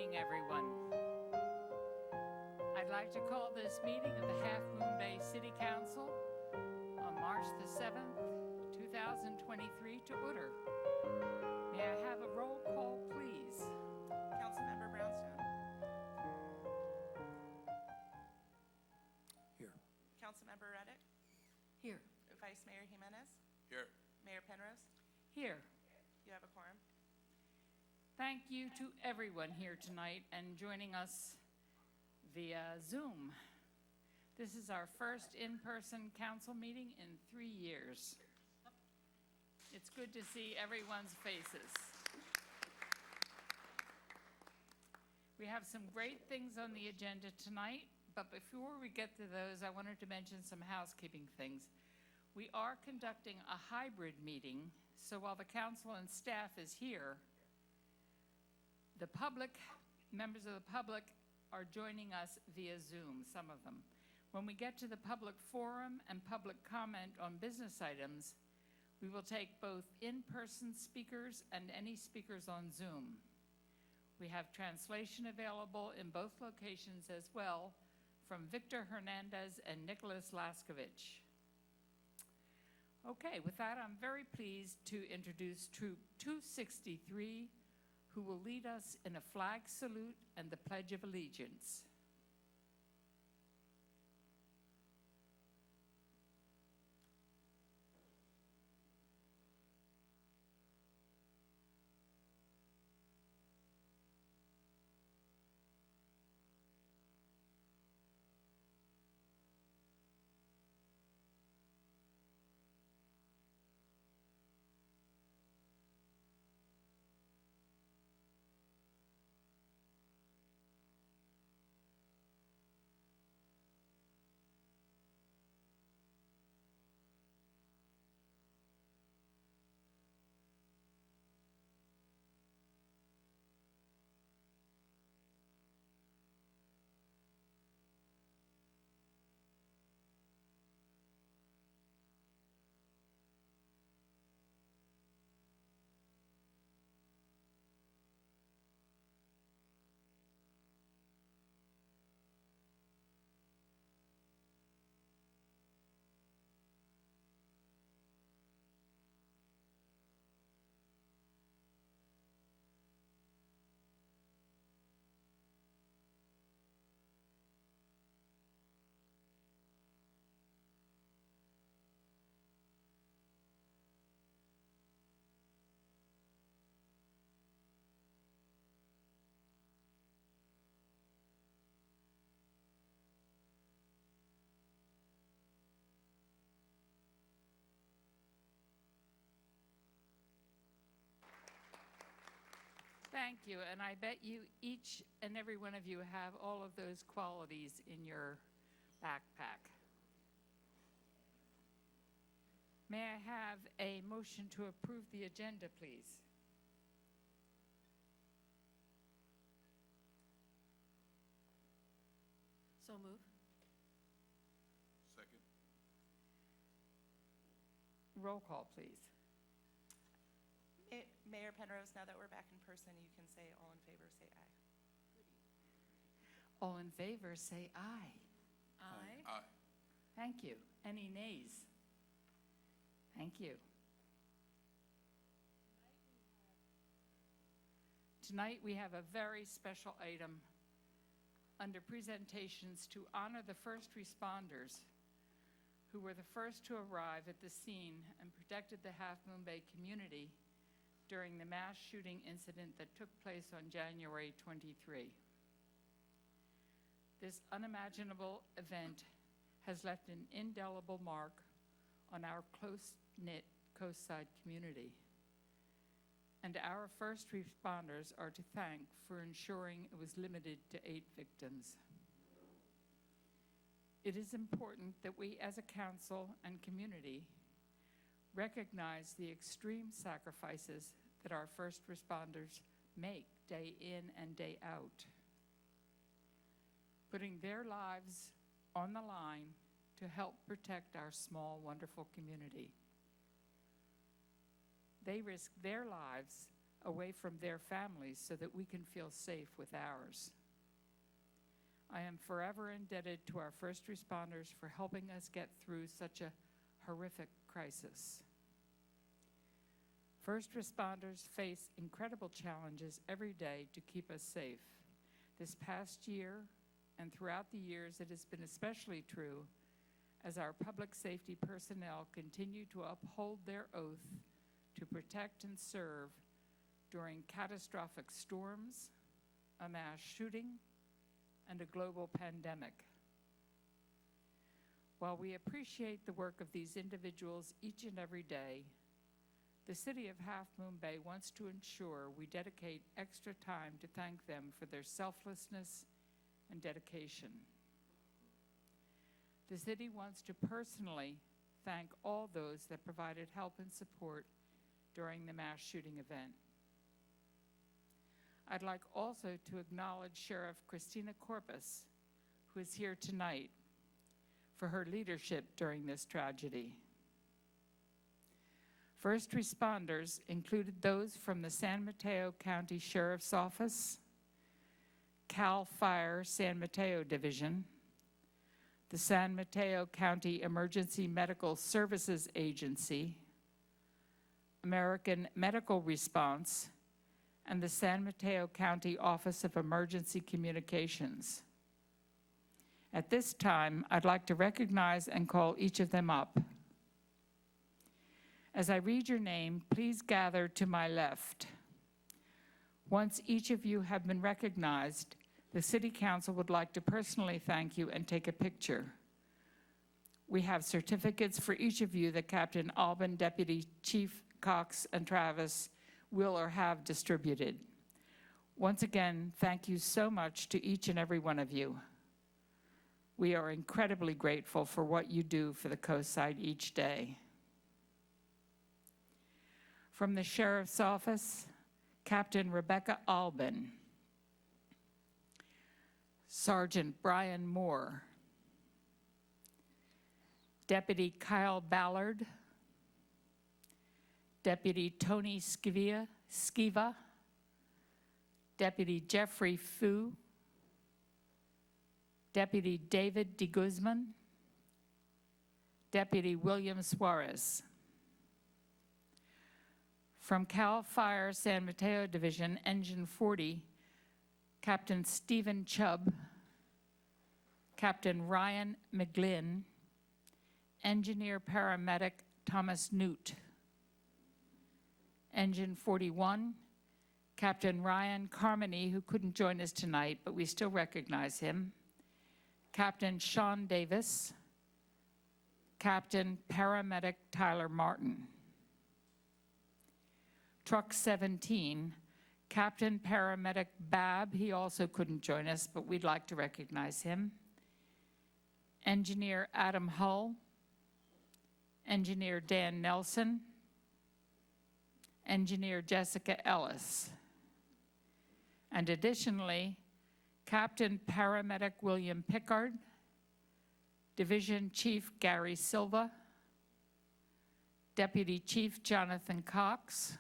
evening, everyone. I'd like to call this meeting of the Half Moon Bay City Council on March the 7th, 2023 to order. May I have a roll call, please? Councilmember Brownstone. Here. Councilmember Reddick. Here. Vice Mayor Jimenez. Here. Mayor Penrose. Here. You have a quorum. Thank you to everyone here tonight and joining us via Zoom. This is our first in-person council meeting in 3 years. It's good to see everyone's faces. We have some great things on the agenda tonight, but before we get to those, I wanted to mention some housekeeping things. We are conducting a hybrid meeting, so while the council and staff is here, the public, members of the public, are joining us via Zoom, some of them. When we get to the public forum and public comment on business items, we will take both in-person speakers and any speakers on Zoom. We have translation available in both locations as well from Victor Hernandez and Nicholas Laskovich. Okay, with that, I'm very pleased to introduce Troop 263, who will lead us in a flag salute and the Pledge of Allegiance. Thank you, and I bet you each and every one of you have all of those qualities in your backpack. May I have a motion to approve the agenda, please? So move. Second. Roll call, please. Mayor Penrose, now that we're back in person, you can say all in favor, say aye. All in favor, say aye. Aye. Aye. Thank you. Any nays? Thank you. Tonight we have a very special item under presentations to honor the first responders who were the first to arrive at the scene and protected the Half Moon Bay community during the mass shooting incident that took place on January 23. This unimaginable event has left an indelible mark on our close-knit coastside community. And our first responders are to thank for ensuring it was limited to 8 victims. It is important that we as a council and community recognize the extreme sacrifices that our first responders make day in and day out, putting their lives on the line to help protect our small, wonderful community. They risk their lives away from their families so that we can feel safe with ours. I am forever indebted to our first responders for helping us get through such a horrific crisis. First responders face incredible challenges every day to keep us safe. This past year and throughout the years, it has been especially true as our public safety personnel continue to uphold their oath to protect and serve during catastrophic storms, a mass shooting, and a global pandemic. While we appreciate the work of these individuals each and every day, the City of Half Moon Bay wants to ensure we dedicate extra time to thank them for their selflessness and dedication. The city wants to personally thank all those that provided help and support during the mass shooting event. I'd like also to acknowledge Sheriff Christina Corpus, who is here tonight, for her leadership during this tragedy. First responders included those from the San Mateo County Sheriff's Office, CAL FIRE San Mateo Division, the San Mateo County Emergency Medical Services Agency, American Medical Response, and the San Mateo County Office of Emergency Communications. At this time, I'd like to recognize and call each of them up. As I read your name, please gather to my left. Once each of you have been recognized, the City Council would like to personally thank you and take a picture. We have certificates for each of you that Captain Alban, Deputy Chief Cox, and Travis will or have distributed. Once again, thank you so much to each and every one of you. We are incredibly grateful for what you do for the Coast Side each day. From the Sheriff's Office, Captain Rebecca Alban, Sergeant Brian Moore, Deputy Kyle Ballard, Deputy Tony Skiva, Deputy Jeffrey Fu, Deputy David de Guzman, Deputy William Suarez. From CAL FIRE San Mateo Division, Engine 40, Captain Stephen Chubb, Captain Ryan McGlynn, Engineer Paramedic Thomas Newt. Engine 41, Captain Ryan Carmody, who couldn't join us tonight, but we still recognize him, Captain Sean Davis, Captain Paramedic Tyler Martin. Truck 17, Captain Paramedic Bab, he also couldn't join us, but we'd like to recognize him. Engineer Adam Hull, Engineer Dan Nelson, Engineer Jessica Ellis. And additionally, Captain Paramedic William Pickard, Division Chief Gary Silva, Deputy Chief Jonathan Cox,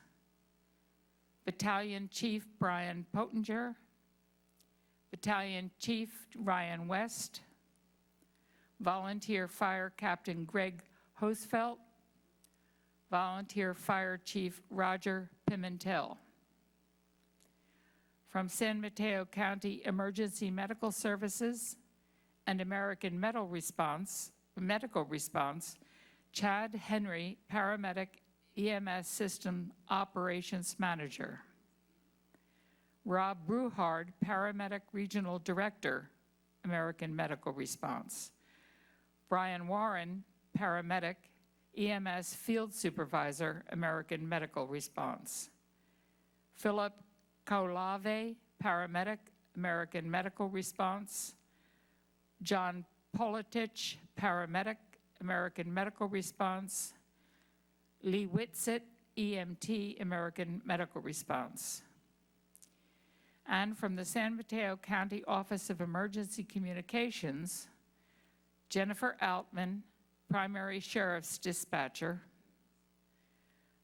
Battalion Chief Brian Pottinger, Battalion Chief Ryan West, Volunteer Fire Captain Greg Hosfeld, Volunteer Fire Chief Roger Pimentel. From San Mateo County Emergency Medical Services and American Medical Response, Chad Henry, Paramedic EMS System Operations Manager. Rob Bruhard, Paramedic Regional Director, American Medical Response. Brian Warren, Paramedic, EMS Field Supervisor, American Medical Response. Philip Kaulave, Paramedic, American Medical Response. John Politich, Paramedic, American Medical Response. Lee Whitsitt, EMT, American Medical Response. And from the San Mateo County Office of Emergency Communications, Jennifer Altman, Primary Sheriff's Dispatcher.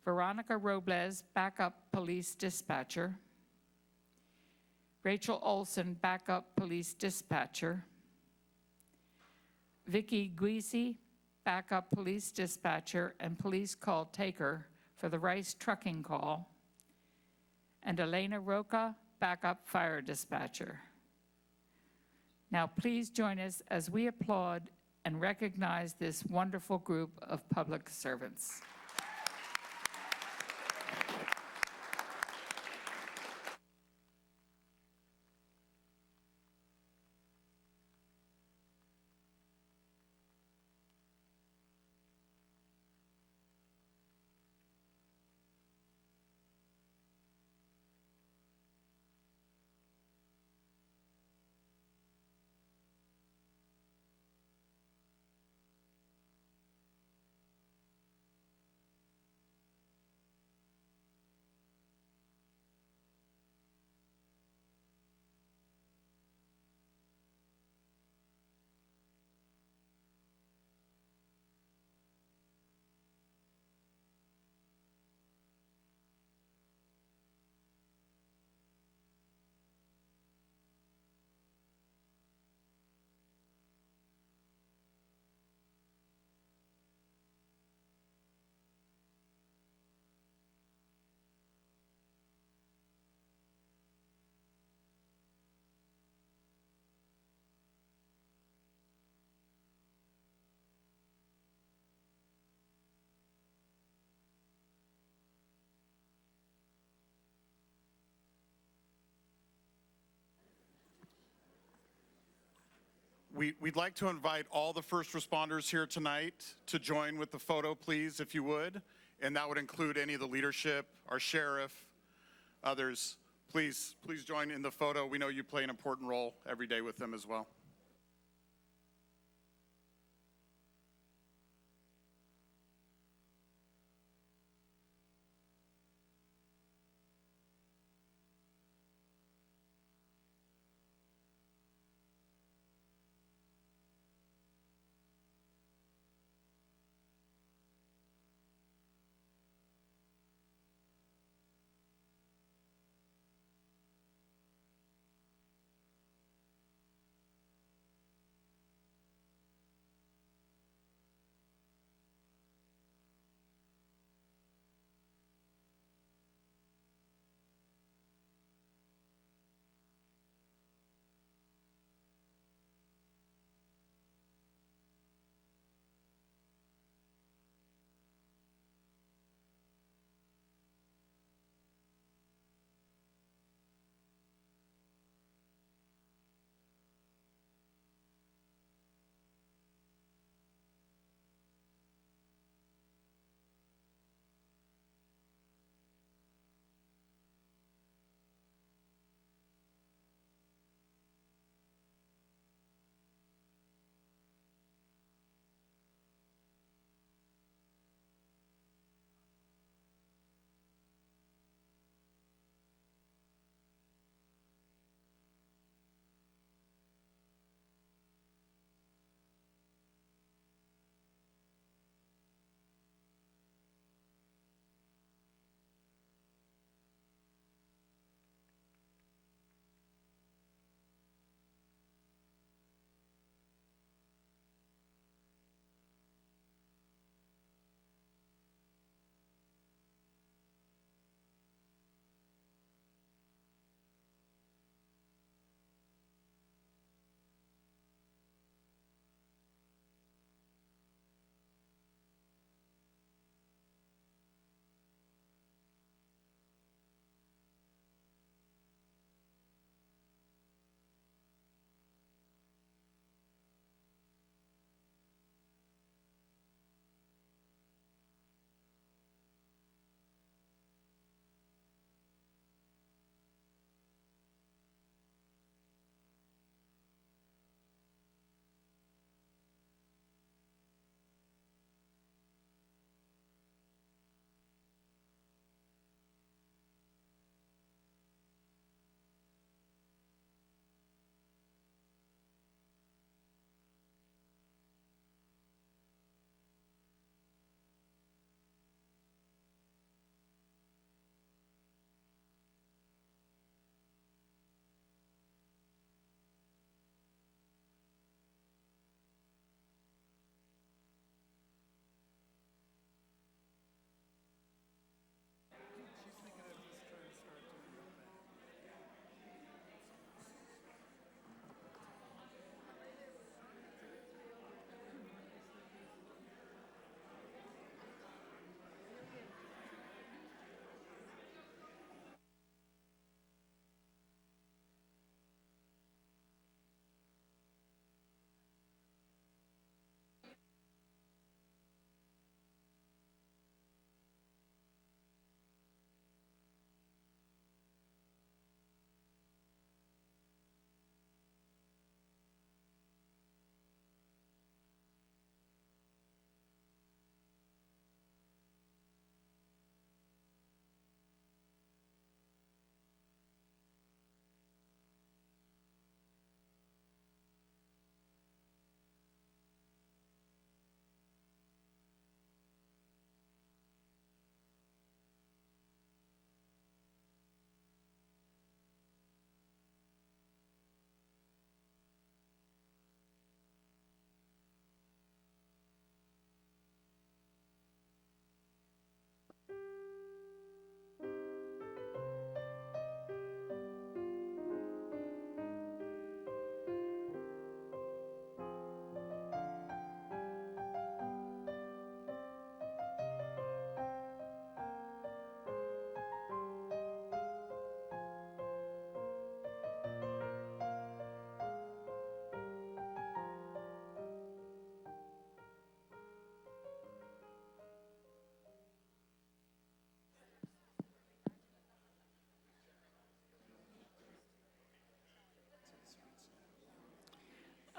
Veronica Robles, backup police dispatcher. Rachel Olson, backup police dispatcher. Vicky Guisi, backup police dispatcher and police call taker for the Rice trucking call. And Elena Roca, backup fire dispatcher. Now please join us as we applaud and recognize this wonderful group of public servants. We'd like to invite all the first responders here tonight to join with the photo, please, if you would. And that would include any of the leadership, our sheriff, others. Please join in the photo. We know you play an important role every day with them as well.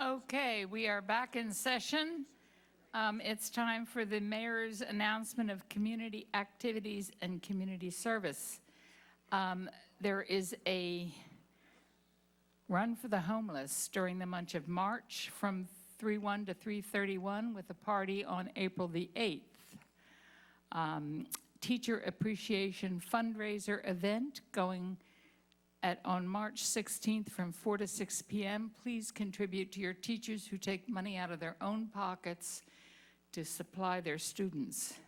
Okay, we are back in session. It's time for the mayor's announcement of community activities and community service. There is a run for the homeless during the month of March from 3/1 to 3/31 with a party on April the 8th. Teacher Appreciation Fundraiser event going on March 16th from 4 to 6 p.m. Please contribute to your teachers who take money out of their own pockets to supply their students.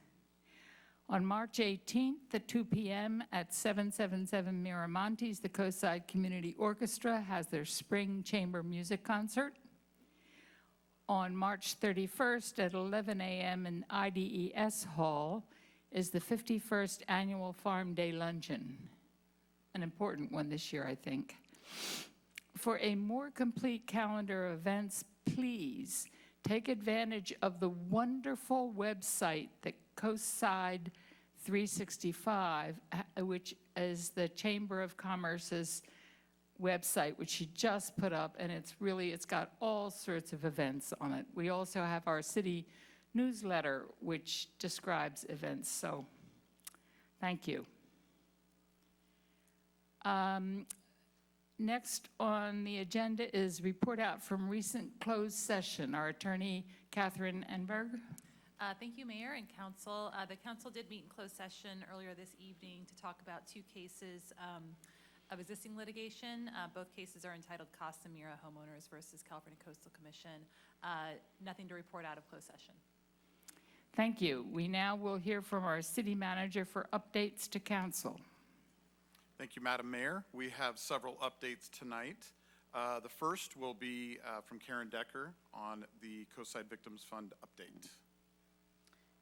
On March 18th at 2 p.m. at 777 Miramontes, the Coastside Community Orchestra has their spring chamber music concert. On March 31st at 11 a.m. in IDES Hall is the 51st Annual Farm Day Luncheon. An important one this year, I think. For a more complete calendar of events, please take advantage of the wonderful website that Coastside 365, which is the Chamber of Commerce's website, which she just put up, and it's got all sorts of events on it. We also have our city newsletter, which describes events, so thank you. Next on the agenda is report out from recent closed session. Our attorney, Catherine Enberg. Thank you, Mayor and Council. The Council did meet in closed session earlier this evening to talk about two cases of existing litigation. Both cases are entitled Casa Mira Homeowners versus California Coastal Commission. Nothing to report out of closed session. Thank you. We now will hear from our city manager for updates to council. Thank you, Madam Mayor. We have several updates tonight. The first will be from Karen Decker on the Coastside Victims Fund update.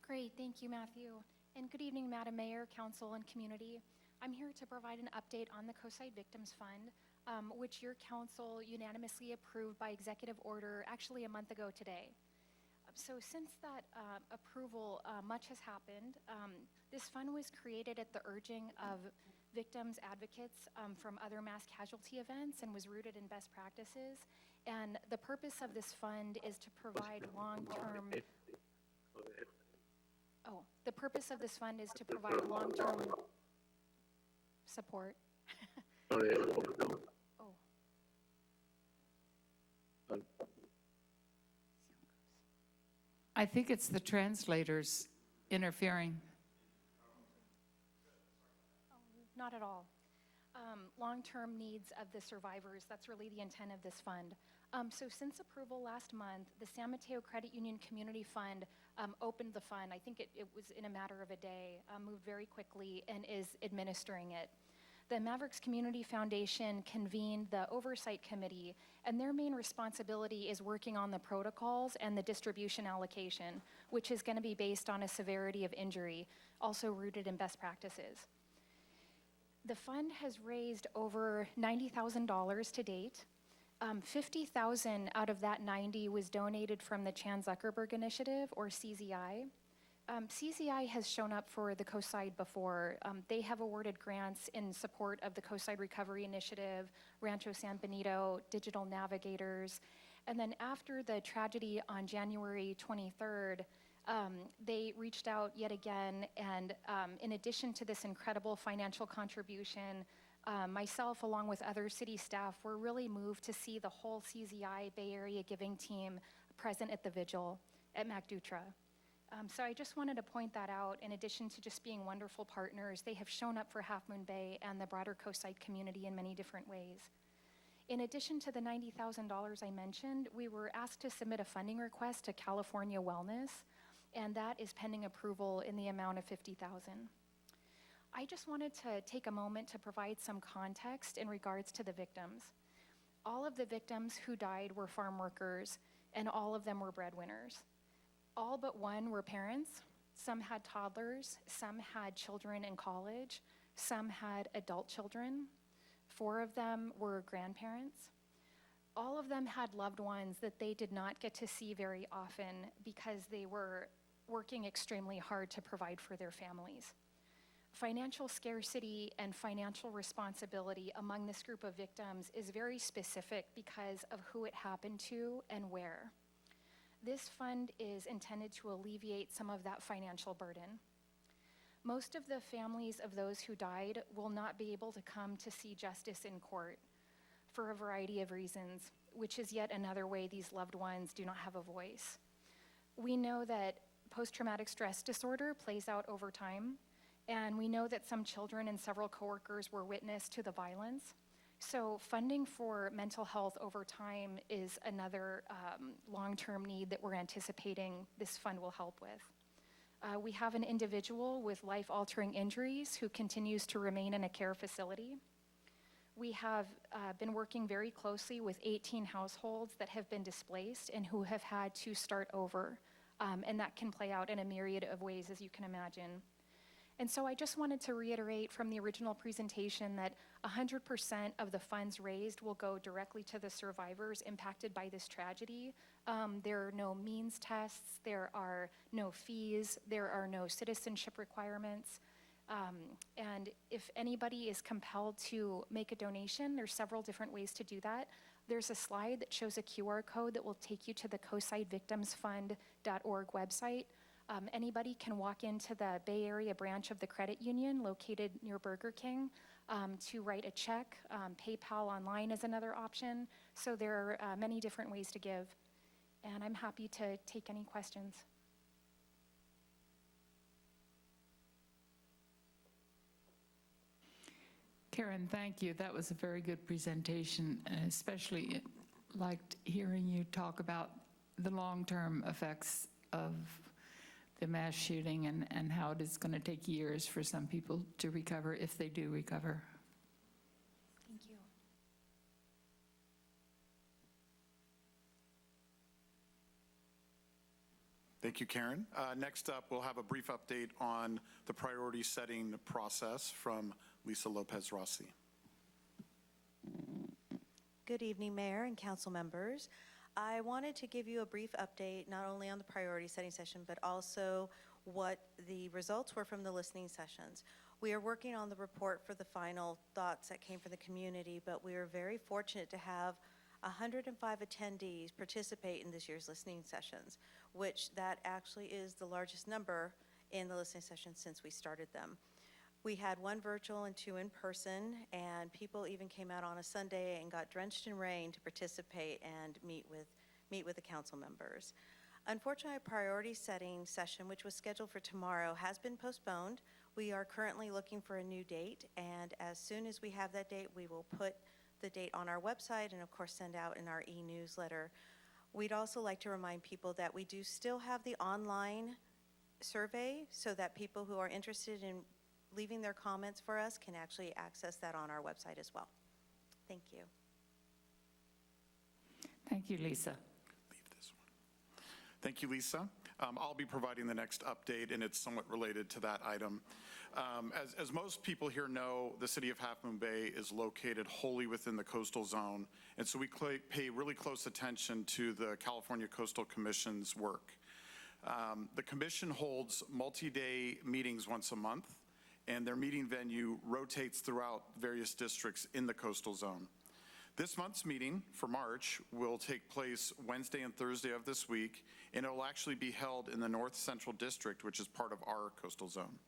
Great, thank you, Matthew. And good evening, Madam Mayor, Council, and community. I'm here to provide an update on the Coastside Victims Fund, which your council unanimously approved by executive order actually a month ago today. So since that approval, much has happened. This fund was created at the urging of victims advocates from other mass casualty events and was rooted in best practices. And the purpose of this fund is to provide long-term support. Oh. I think it's the translators interfering. Not at all. Long-term needs of the survivors, that's really the intent of this fund. So since approval last month, the San Mateo Credit Union Community Fund opened the fund. I think it was in a matter of a day, moved very quickly, and is administering it. The Mavericks Community Foundation convened the Oversight Committee, and their main responsibility is working on the protocols and the distribution allocation, which is going to be based on a severity of injury, also rooted in best practices. The fund has raised over $90,000 to date. $50,000 out of that 90 was donated from the Chan Zuckerberg Initiative, or CZI. CZI has shown up for the Coastside before. They have awarded grants in support of the Coastside Recovery Initiative, Rancho San Benito, Digital Navigators, and then after the tragedy on January 23rd, they reached out yet again, and in addition to this incredible financial contribution, myself, along with other city staff, were really moved to see the whole CZI Bay Area giving team present at the vigil at MacDutra. So I just wanted to point that out. In addition to just being wonderful partners, they have shown up for Half Moon Bay and the broader Coastside community in many different ways. In addition to the $90,000 I mentioned, we were asked to submit a funding request to California Wellness, and that is pending approval in the amount of $50,000. I just wanted to take a moment to provide some context in regards to the victims. All of the victims who died were farm workers, and all of them were breadwinners. All but one were parents. Some had toddlers, some had children in college, some had adult children. 4 of them were grandparents. All of them had loved ones that they did not get to see very often because they were working extremely hard to provide for their families. Financial scarcity and financial responsibility among this group of victims is very specific because of who it happened to and where. This fund is intended to alleviate some of that financial burden. Most of the families of those who died will not be able to come to see justice in court for a variety of reasons, which is yet another way these loved ones do not have a voice. We know that post-traumatic stress disorder plays out over time, and we know that some children and several coworkers were witness to the violence. So funding for mental health over time is another long-term need that we're anticipating this fund will help with. We have an individual with life-altering injuries who continues to remain in a care facility. We have been working very closely with 18 households that have been displaced and who have had to start over. And that can play out in a myriad of ways, as you can imagine. And so I just wanted to reiterate from the original presentation that 100% of the funds raised will go directly to the survivors impacted by this tragedy. There are no means tests, there are no fees, there are no citizenship requirements. And if anybody is compelled to make a donation, there's several different ways to do that. There's a slide that shows a QR code that will take you to the CoSideVictimsFund.org website. Anybody can walk into the Bay Area branch of the credit union located near Burger King to write a check. PayPal online is another option. So there are many different ways to give. And I'm happy to take any questions. Karen, thank you. That was a very good presentation, and especially liked hearing you talk about the long-term effects of the mass shooting and how it is going to take years for some people to recover, if they do recover. Thank you. Thank you, Karen. Next up, we'll have a brief update on the priority setting process from Lisa Lopez Rossi. Good evening, Mayor and council members. I wanted to give you a brief update, not only on the priority setting session, but also what the results were from the listening sessions. We are working on the report for the final thoughts that came from the community, but we are very fortunate to have 105 attendees participate in this year's listening sessions, which that actually is the largest number in the listening sessions since we started them. We had one virtual and two in person, and people even came out on a Sunday and got drenched in rain to participate and meet with the council members. Unfortunately, our priority setting session, which was scheduled for tomorrow, has been postponed. We are currently looking for a new date, and as soon as we have that date, we will put the date on our website and of course send out in our e-newsletter. We'd also like to remind people that we do still have the online survey so that people who are interested in leaving their comments for us can actually access that on our website as well. Thank you. Thank you, Lisa. Leave this one. Thank you, Lisa. I'll be providing the next update, and it's somewhat related to that item. As most people here know, the city of Half Moon Bay is located wholly within the coastal zone, and so we pay really close attention to the California Coastal Commission's work. The commission holds multi-day meetings once a month, and their meeting venue rotates throughout various districts in the coastal zone. This month's meeting for March will take place Wednesday and Thursday of this week, and it will actually be held in the North Central District, which is part of our coastal zone.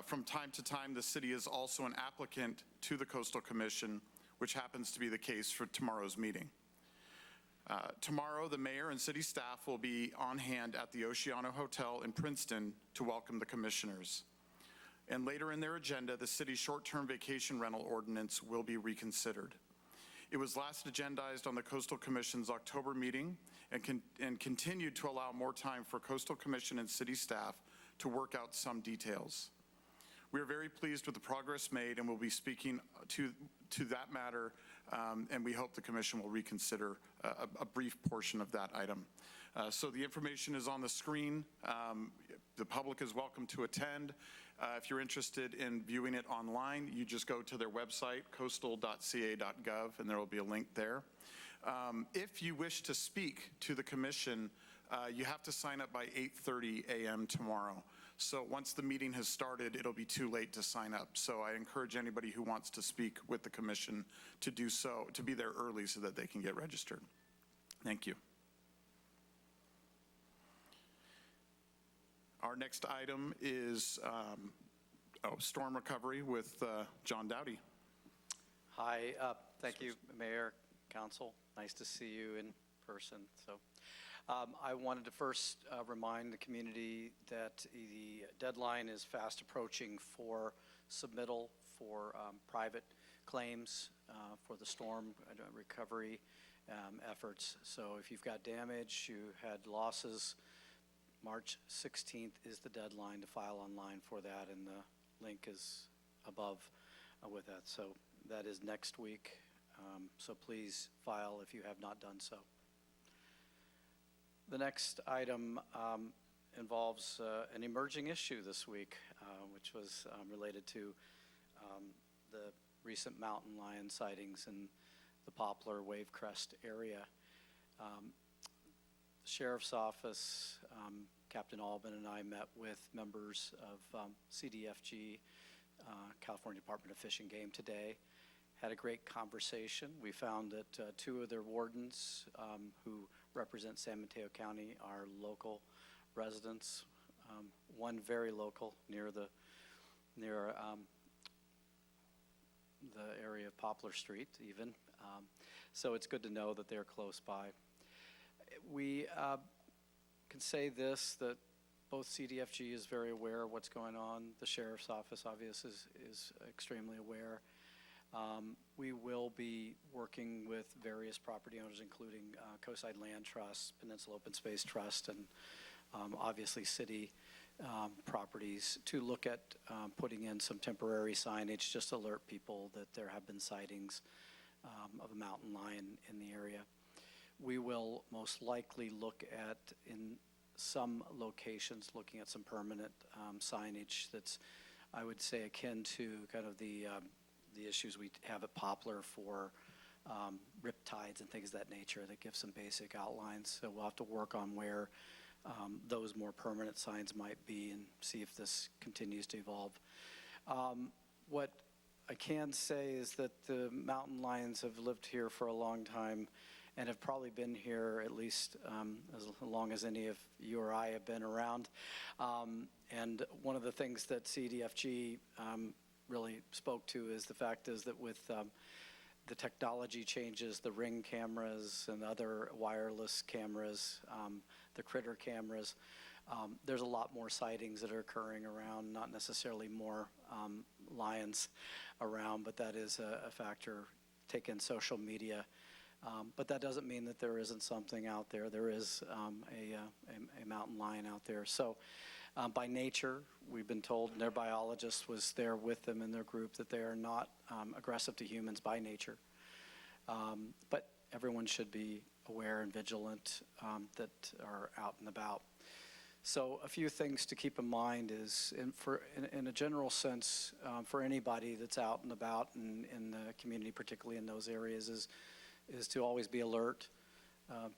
From time to time, the city is also an applicant to the Coastal Commission, which happens to be the case for tomorrow's meeting. Tomorrow, the mayor and city staff will be on hand at the Oceano Hotel in Princeton to welcome the commissioners. And later in their agenda, the city's short-term vacation rental ordinance will be reconsidered. It was last agendized on the Coastal Commission's October meeting and continued to allow more time for Coastal Commission and city staff to work out some details. We are very pleased with the progress made and will be speaking to that matter, and we hope the Commission will reconsider a brief portion of that item. So the information is on the screen. The public is welcome to attend. If you're interested in viewing it online, you just go to their website, coastal.ca.gov, and there will be a link there. If you wish to speak to the Commission You have to sign up by 8:30 a.m. tomorrow. So once the meeting has started, it'll be too late to sign up. So I encourage anybody who wants to speak with the commission to do so, to be there early so that they can get registered. Thank you. Our next item is storm recovery with John Dowdy. Hi, thank you, Mayor, Council. Nice to see you in person. So, I wanted to first remind the community that the deadline is fast approaching for submittal for private claims for the storm recovery efforts. So if you've got damage, you had losses, March 16th is the deadline to file online for that, and the link is above with that. So that is next week. So please file if you have not done so. The next item involves an emerging issue this week, which was related to the recent mountain lion sightings in the Poplar Wave Crest area. The Sheriff's Office, Captain Albin and I met with members of CDFG, California Department of Fish and Game today. Had a great conversation. We found that two of their wardens who represent San Mateo County are local residents. One very local near the area of Poplar Street even. So it's good to know that they're close by. We can say this, that both CDFG is very aware of what's going on. The Sheriff's Office, obviously, is extremely aware. We will be working with various property owners, including Coastside Land Trust, Peninsula Open Space Trust, and obviously city properties to look at putting in some temporary signage, just to alert people that there have been sightings of a mountain lion in the area. We will most likely look at, in some locations, looking at some permanent signage that's, I would say, akin to kind of the issues we have at Poplar for riptides and things of that nature, that give some basic outlines. So we'll have to work on where those more permanent signs might be and see if this continues to evolve. What I can say is that the mountain lions have lived here for a long time and have probably been here at least as long as any of you or I have been around. And one of the things that CDFG really spoke to is the fact is that with the technology changes, the Ring cameras and other wireless cameras, the critter cameras, there's a lot more sightings that are occurring around, not necessarily more lions around, but that is a factor. Take in social media. But that doesn't mean that there isn't something out there. There is a mountain lion out there. So by nature, we've been told, and their biologist was there with them in their group, that they are not aggressive to humans by nature. But everyone should be aware and vigilant that are out and about. So a few things to keep in mind is, in a general sense, for anybody that's out and about in the community, particularly in those areas, is to always be alert,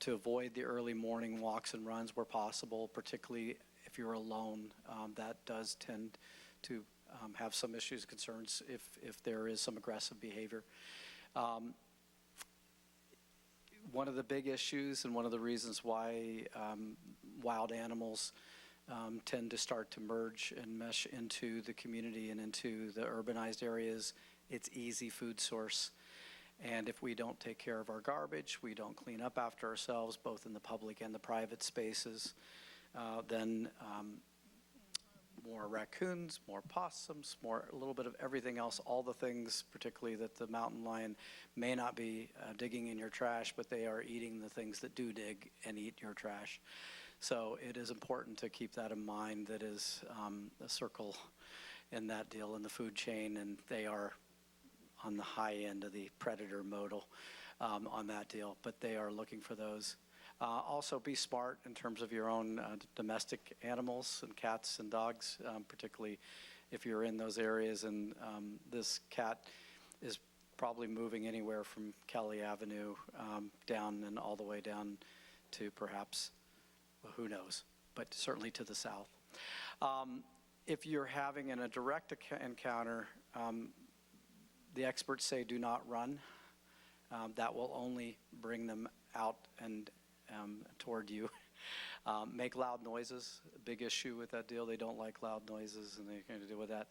to avoid the early morning walks and runs where possible, particularly if you're alone. That does tend to have some issues, concerns if there is some aggressive behavior. One of the big issues and one of the reasons why wild animals tend to start to merge and mesh into the community and into the urbanized areas, it's easy food source. And if we don't take care of our garbage, we don't clean up after ourselves, both in the public and the private spaces, then more raccoons, more possums, a little bit of everything else, all the things, particularly that the mountain lion may not be digging in your trash, but they are eating the things that do dig and eat your trash. So it is important to keep that in mind. That is a circle in that deal in the food chain, and they are on the high end of the predator modal on that deal, but they are looking for those. Also be smart in terms of your own domestic animals and cats and dogs, particularly if you're in those areas. And this cat is probably moving anywhere from Kelly Avenue down and all the way down to perhaps well, who knows, but certainly to the south. If you're having a direct encounter, the experts say do not run. That will only bring them out and toward you. Make loud noises, a big issue with that deal. They don't like loud noises, and they're going to deal with that.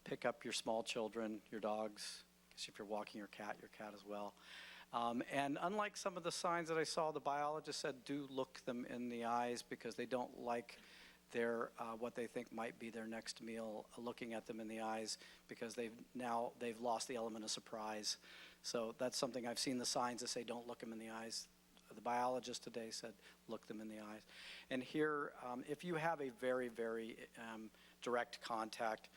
Pick up your small children, your dogs. I guess if you're walking your cat as well. And unlike some of the signs that I saw, the biologist said do look them in the eyes, because they don't like their what they think might be their next meal, looking at them in the eyes, because they've lost the element of surprise. So that's something I've seen the signs that say don't look them in the eyes. The biologist today said look them in the eyes. And here, if you have a very, very direct contact,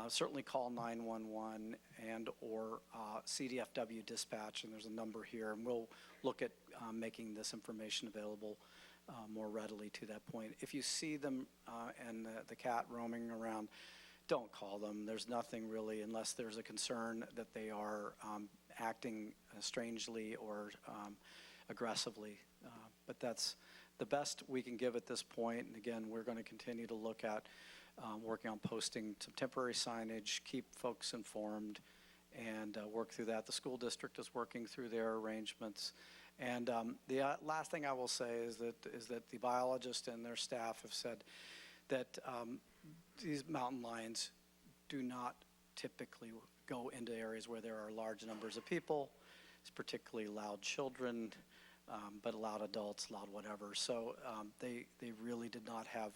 certainly call 911 and or CDFW dispatch, and there's a number here, and we'll look at making this information available more readily to that point. If you see them and the cat roaming around, don't call them. There's nothing really, unless there's a concern that they are acting strangely or aggressively. But that's the best we can give at this point. And again, we're going to continue to look at working on posting some temporary signage, keep folks informed, and work through that. The school district is working through their arrangements. And the last thing I will say is that the biologists and their staff have said that these mountain lions do not typically go into areas where there are large numbers of people. It's particularly loud children, but loud adults, loud whatever. So they really did not have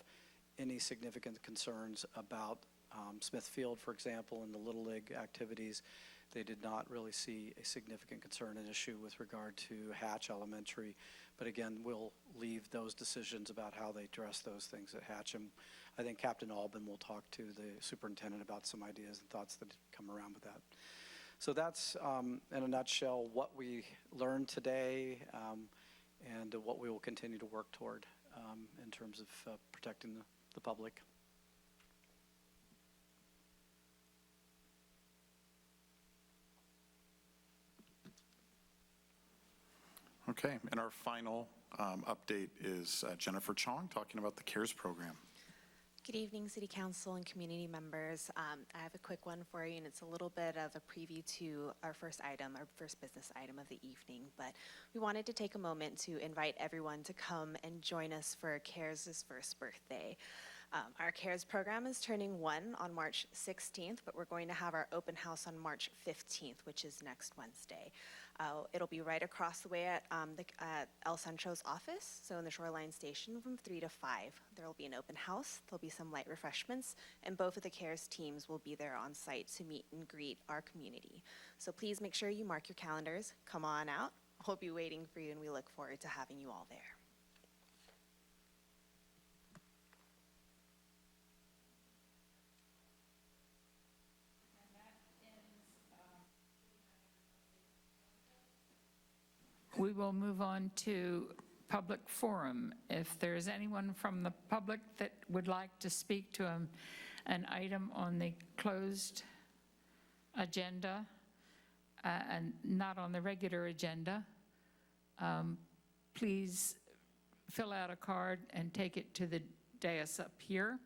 any significant concerns about Smithfield, for example, in the Little League activities. They did not really see a significant concern and issue with regard to Hatch Elementary. But again, we'll leave those decisions about how they address those things at Hatch. And I think Captain Albin will talk to the superintendent about some ideas and thoughts that come around with that. So that's, in a nutshell, what we learned today and what we will continue to work toward in terms of protecting the public. Okay, and our final update is Jennifer Chong talking about the CARES program. Good evening, City Council and community members. I have a quick one for you, and it's a little bit of a preview to our first business item of the evening. But we wanted to take a moment to invite everyone to come and join us for CARES' first birthday. Our CARES program is turning 1 on March 16th, but we're going to have our open house on March 15th, which is next Wednesday. It'll be right across the way at El Centro's office, so in the Shoreline Station from 3 to 5. There will be an open house, there'll be some light refreshments, and both of the CARES teams will be there on site to meet and greet our community. So please make sure you mark your calendars, come on out. We'll be waiting for you, and we look forward to having you all there. We will move on to public forum. If there is anyone from the public that would like to speak to an item on the closed agenda and not on the regular agenda, please fill out a card and take it to the dais up here.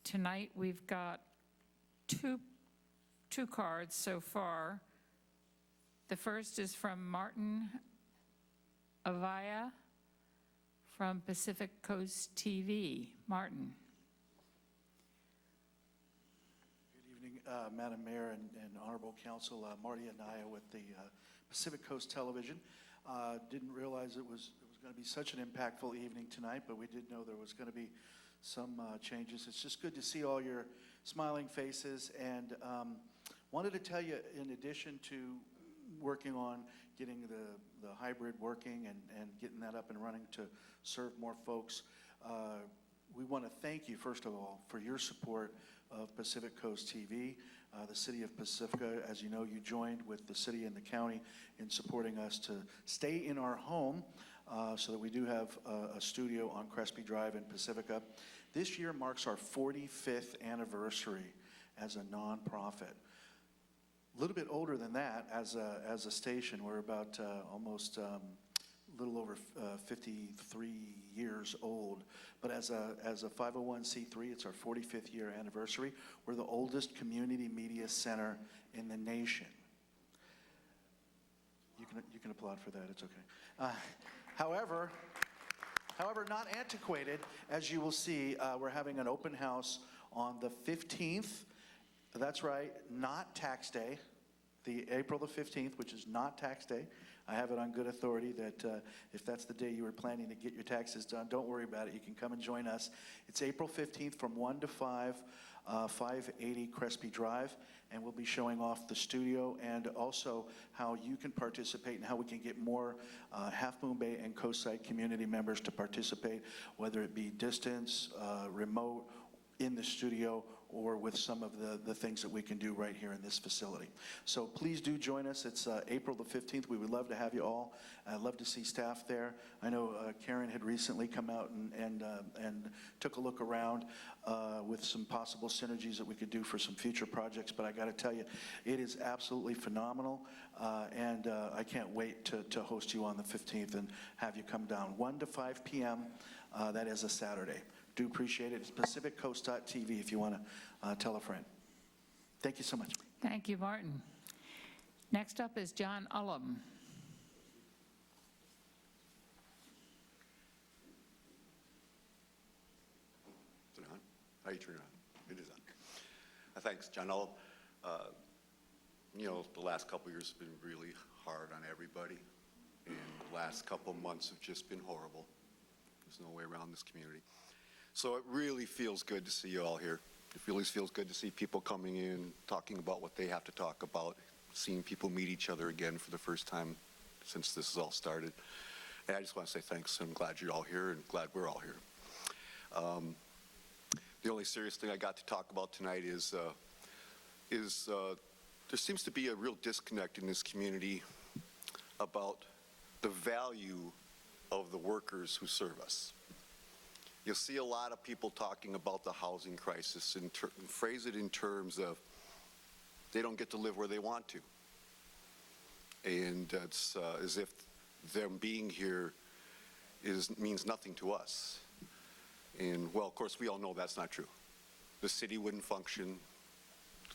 Tonight we've got two cards so far. The first is from Martin Avaya from Pacific Coast TV. Martin. Good evening, Madam Mayor and Honorable Council. Marty Anaya with the Pacific Coast Television. Didn't realize it was going to be such an impactful evening tonight, but we did know there was going to be some changes. It's just good to see all your smiling faces, and wanted to tell you, in addition to working on getting the hybrid working and getting that up and running to serve more folks, we want to thank you, first of all, for your support of Pacific Coast TV. The City of Pacifica, as you know, you joined with the city and the county in supporting us to stay in our home so that we do have a studio on Crespi Drive in Pacifica. This year marks our 45th anniversary as a nonprofit. A little bit older than that as a station. We're about almost a little over 53 years old. But as a 501c3, it's our 45th year anniversary. We're the oldest community media center in the nation. You can applaud for that, it's okay. However, not antiquated. As you will see, we're having an open house on the 15th. That's right, not tax day. The April the 15th, which is not tax day. I have it on good authority that if that's the day you were planning to get your taxes done, don't worry about it. You can come and join us. It's April 15th from 1 to 5, 580 Crespi Drive, and we'll be showing off the studio and also how you can participate and how we can get more Half Moon Bay and Coastside community members to participate, whether it be distance, remote, in the studio, or with some of the things that we can do right here in this facility. So please do join us. It's April the 15th. We would love to have you all. I'd love to see staff there. I know Karen had recently come out and took a look around with some possible synergies that we could do for some future projects, but I got to tell you, it is absolutely phenomenal, and I can't wait to host you on the 15th and have you come down. 1 to 5 p.m., that is a Saturday. Do appreciate it. It's PacificCoast.tv if you want to tell a friend. Thank you so much. Thank you, Martin. Next up is John Ullum. Is it on? How you turn it on? It is on. Thanks, John Ullum. You know, the last couple of years have been really hard on everybody, and the last couple of months have just been horrible. There's no way around this community. So it really feels good to see you all here. It really feels good to see people coming in, talking about what they have to talk about, seeing people meet each other again for the first time since this has all started. And I just want to say thanks. I'm glad you're all here and glad we're all here. The only serious thing I got to talk about tonight is there seems to be a real disconnect in this community about the value of the workers who serve us. You'll see a lot of people talking about the housing crisis and phrase it in terms of they don't get to live where they want to. And it's as if them being here means nothing to us. And, well, of course, we all know that's not true. The city wouldn't function.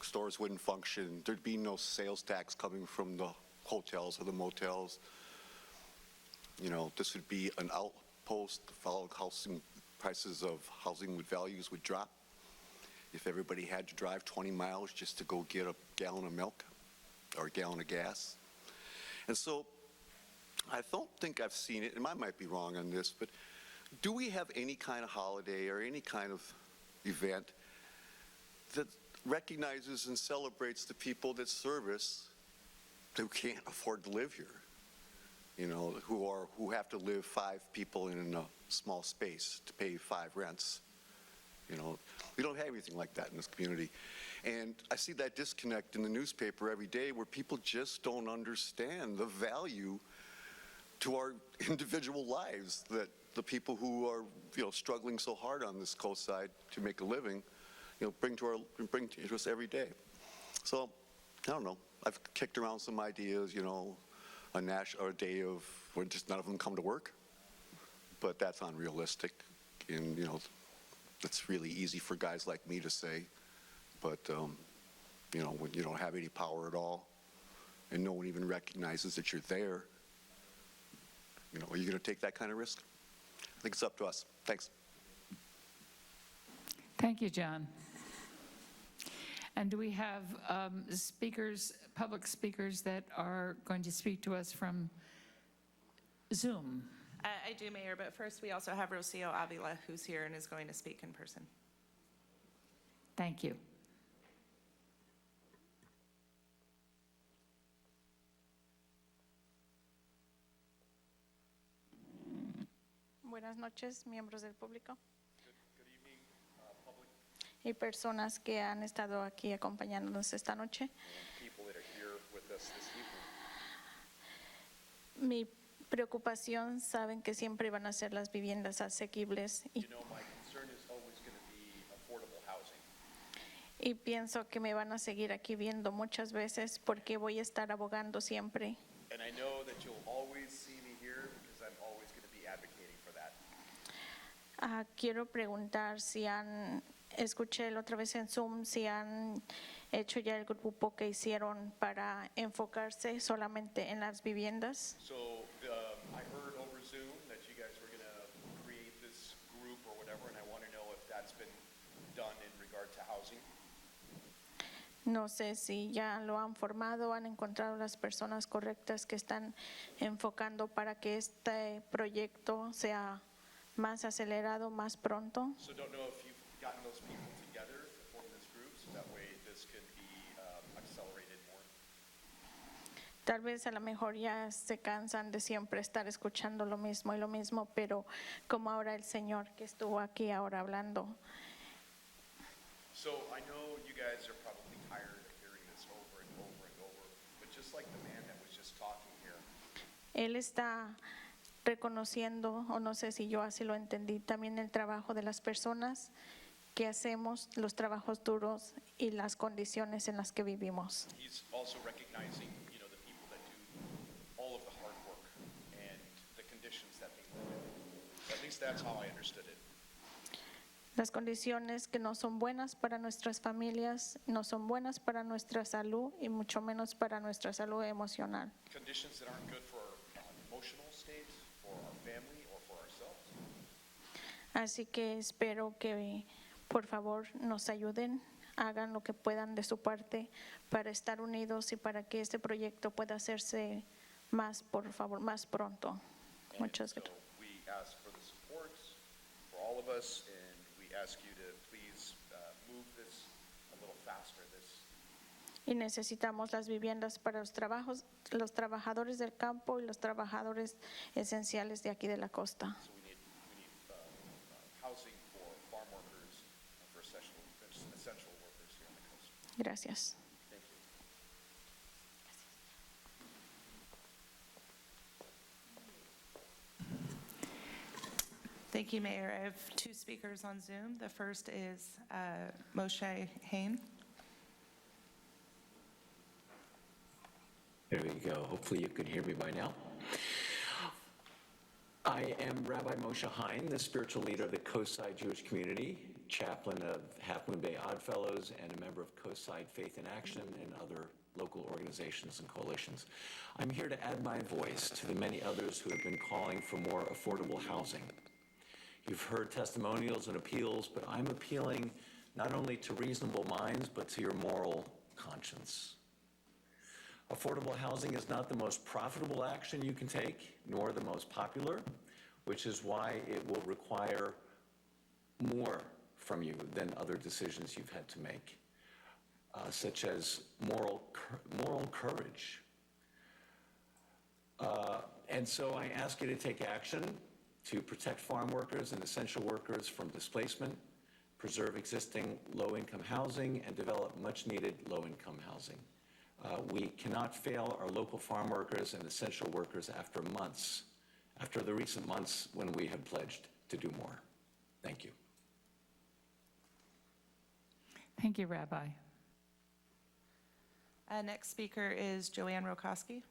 Stores wouldn't function. There'd be no sales tax coming from the hotels or the motels. You know, this would be an outpost. The housing prices of housing values would drop if everybody had to drive 20 miles just to go get a gallon of milk or a gallon of gas. And so I don't think I've seen it, and I might be wrong on this, but do we have any kind of holiday or any kind of event that recognizes and celebrates the people that serve us who can't afford to live here? You know, who have to live 5 people in a small space to pay 5 rents. You know, we don't have anything like that in this community. And I see that disconnect in the newspaper every day where people just don't understand the value to our individual lives that the people who are, you know, struggling so hard on this coast side to make a living, you know, bring to us every day. So, I don't know. I've kicked around some ideas, you know, a day of where just none of them come to work, but that's unrealistic, and you know, it's really easy for guys like me to say, but you know, when you don't have any power at all, and no one even recognizes that you're there, you know, are you going to take that kind of risk? I think it's up to us. Thanks. Thank you, John. And do we have speakers, public speakers that are going to speak to us from Zoom? I do, Mayor, but first we also have Rocio Avila, who's here and is going to speak in person. Thank you. Buenas noches, miembros del público. Y personas que han estado aquí acompañándonos esta noche. Mi preocupación, saben que siempre van a ser las viviendas asequibles. Y pienso que me van a seguir aquí viendo muchas veces porque voy a estar abogando siempre. And I know that you'll always see me here because I'm Quiero preguntar si escuché la otra vez en Zoom, si han hecho ya el grupo que hicieron para enfocarse solamente en las viviendas. So I heard over Zoom that you guys were going to create this group or whatever, and I want to know if that's been done in regard to housing. No sé si ya lo han formado, han encontrado las personas correctas que están enfocando para que este proyecto sea más acelerado, más pronto. So don't know if you've gotten those people together to form this group, so that way this could be accelerated more. Tal vez a lo mejor ya se cansan de siempre estar escuchando lo mismo y lo mismo, pero como ahora el Señor que estuvo aquí ahora hablando. So I know you guys are probably tired of hearing this over and over and over, but just like the man that was just talking here, Él está reconociendo, o no sé si yo así lo entendí, también el trabajo de las personas que hacemos, los trabajos duros y las condiciones en las que vivimos. he's also recognizing, the people that do all of the hard work and the conditions that they live in. At least that's how I understood it. Las condiciones que no son buenas para nuestras familias, no son buenas para nuestra salud y mucho menos para nuestra salud emocional. Conditions that aren't good for our emotional state, for our family, or for ourselves. Así que espero que por favor nos ayuden, hagan lo que puedan de su parte para estar unidos y para que este proyecto pueda hacerse más, por favor, más pronto. Muchas gracias. So we ask for the support for all of us, and we ask you to please move this a little faster. Y necesitamos las viviendas para los trabajadores del campo y los trabajadores esenciales de aquí de la costa. So we need housing for farm workers and for essential workers here on the coast. Gracias. Thank you. Thank you, Mayor. I have two speakers on Zoom. The first is Moshe Hain. There we go. Hopefully you can hear me by now. I am Rabbi Moshe Hain, the spiritual leader of the Coastside Jewish community, chaplain of Half Moon Bay Oddfellows, and a member of Coastside Faith in Action and other local organizations and coalitions. I'm here to add my voice to the many others who have been calling for more affordable housing. You've heard testimonials and appeals, but I'm appealing not only to reasonable minds, but to your moral conscience. Affordable housing is not the most profitable action you can take, nor the most popular, which is why it will require more from you than other decisions you've had to make, such as moral courage. And so I ask you to take action to protect farm workers and essential workers from displacement, preserve existing low-income housing, and develop much-needed low-income housing. We cannot fail our local farm workers and essential workers after the recent months when we have pledged to do more. Thank you. Thank you, Rabbi. Next speaker is Joanne Rokoski.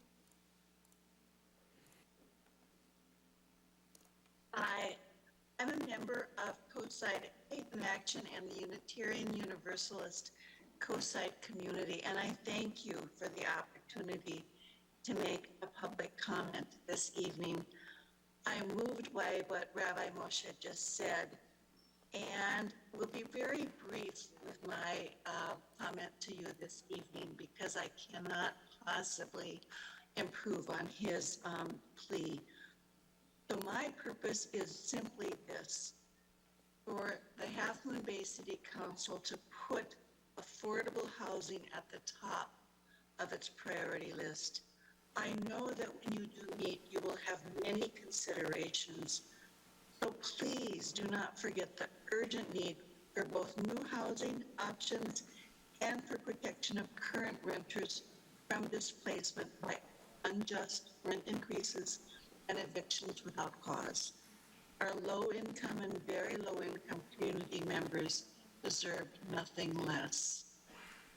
I'm a member of Coastside Faith in Action and the Unitarian Universalist Coastside community, and I thank you for the opportunity to make a public comment this evening. I'm moved by what Rabbi Moshe just said, and will be very brief with my comment to you this evening because I cannot possibly improve on his plea. So my purpose is simply this: for the Half Moon Bay City Council to put affordable housing at the top of its priority list. I know that when you do meet, you will have many considerations. So please do not forget the urgent need for both new housing options and for protection of current renters from displacement by unjust rent increases and evictions without cause. Our low-income and very low-income community members deserve nothing less.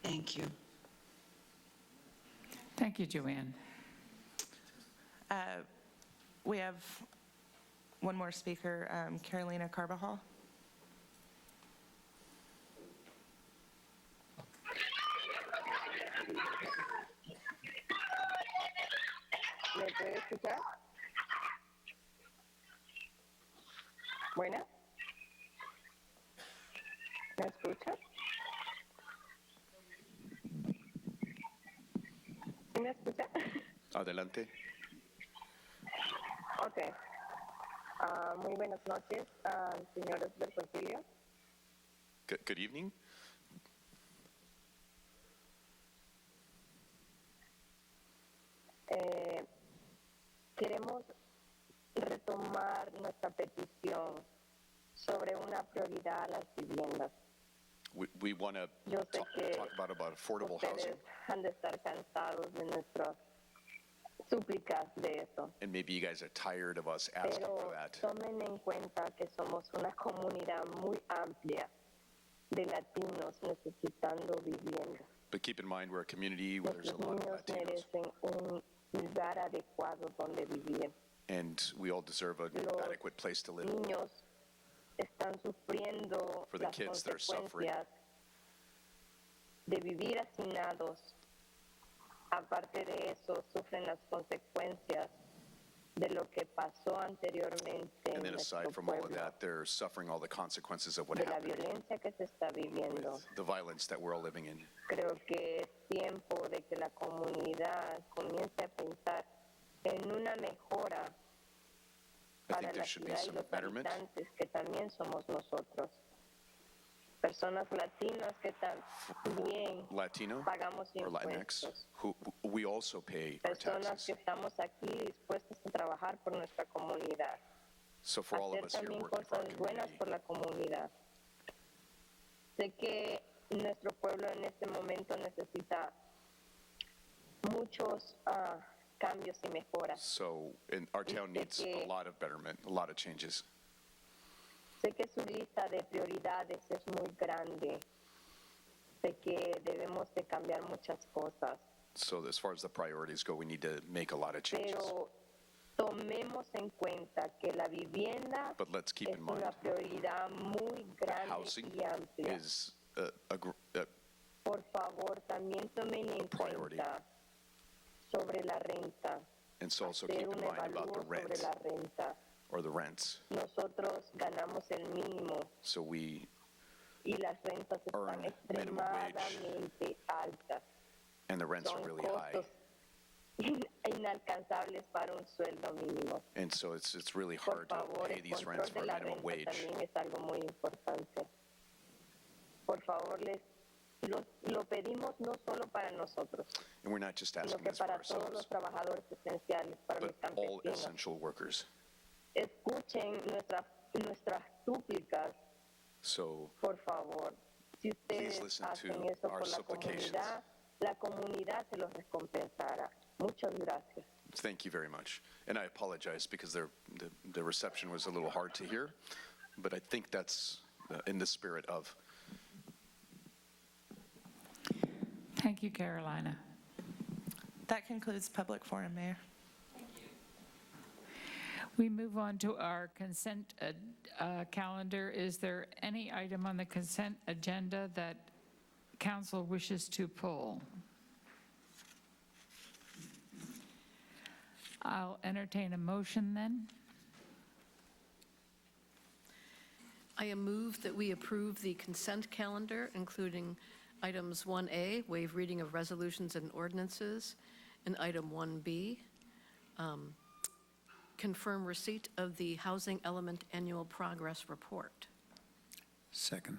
Thank you. Thank you, Joanne. We have one more speaker, Carolina Carbajal. ¿Me puede escuchar? Buena. ¿Me escucha? ¿Sí me escucha? Adelante. Ok. Muy buenas noches, señores del concilio. Good evening. Queremos retomar nuestra petición sobre una prioridad a las viviendas. We want to Yo sé que talk about affordable housing, ustedes han de estar cansados de nuestras súplicas de eso. and maybe you guys are tired of us asking for Pero that. tomen en cuenta que somos una comunidad muy amplia de latinos necesitando vivienda. But keep in mind, we're a community where there's a lot of Nuestros Latinos, niños merecen un lugar adecuado donde vivir. and we all deserve an Los adequate place to live. niños están sufriendo For the las kids, they're suffering. consecuencias de vivir hacinados. Aparte de eso, sufren las consecuencias de lo que pasó anteriormente en And then nuestro aside from all of pueblo, that, they're suffering all the consequences of what de la happened, violencia que se está viviendo. with the violence that we're all living in. Creo que es tiempo de que la comunidad comience a pensar en una mejora I para think there la should be ciudad y some los betterment. habitantes que también somos nosotros. Personas latinas que también Latino pagamos or Latinx, impuestos. who we also pay our Personas taxes. que estamos aquí dispuestos a trabajar por nuestra comunidad. So for all of Hacer us here también working for our cosas buenas community, por la comunidad. Sé que nuestro pueblo en este momento necesita muchos cambios y mejoras. so and our town needs a lot of betterment, a lot of changes. Sé que su lista de prioridades es muy grande. Sé que debemos de cambiar muchas cosas, So as far as the priorities go, we need to make a lot of changes. pero tomemos en cuenta que la vivienda But let's keep es in mind, una prioridad muy grande housing y amplia. is Por favor, también tomen en priority. cuenta sobre la renta, and so also hacer keep in un mind about the evalúo rent sobre la renta. or the rents. Nosotros ganamos el mínimo So we y las rentas están earn minimum wage. extremadamente altas. And the rents are Son really high. costos inalcanzables para un sueldo mínimo. And so it's really Por hard to favor, pay el these rents control for de a la minimum renta wage. también es algo muy importante. Por favor, lo pedimos no solo para nosotros, And we're not just sino asking que this for para todos los ourselves, trabajadores esenciales, para but los all campesinos. essential workers. Escuchen nuestras súplicas, So por favor. Si ustedes listen hacen to eso our por supplications. la comunidad se los recompensará. Muchas gracias. thank you very much. And I apologize because the reception was a little hard to hear, but I think that's in the spirit of. Thank you, Carolina. That concludes public forum, Mayor. We move on to our consent calendar. Is there any item on the consent agenda that council wishes to pull? I'll entertain a motion then. I am moved that we approve the consent calendar, including items 1A, waive reading of resolutions and ordinances, and item 1B, confirm receipt of the Housing Element Annual Progress Report. Second.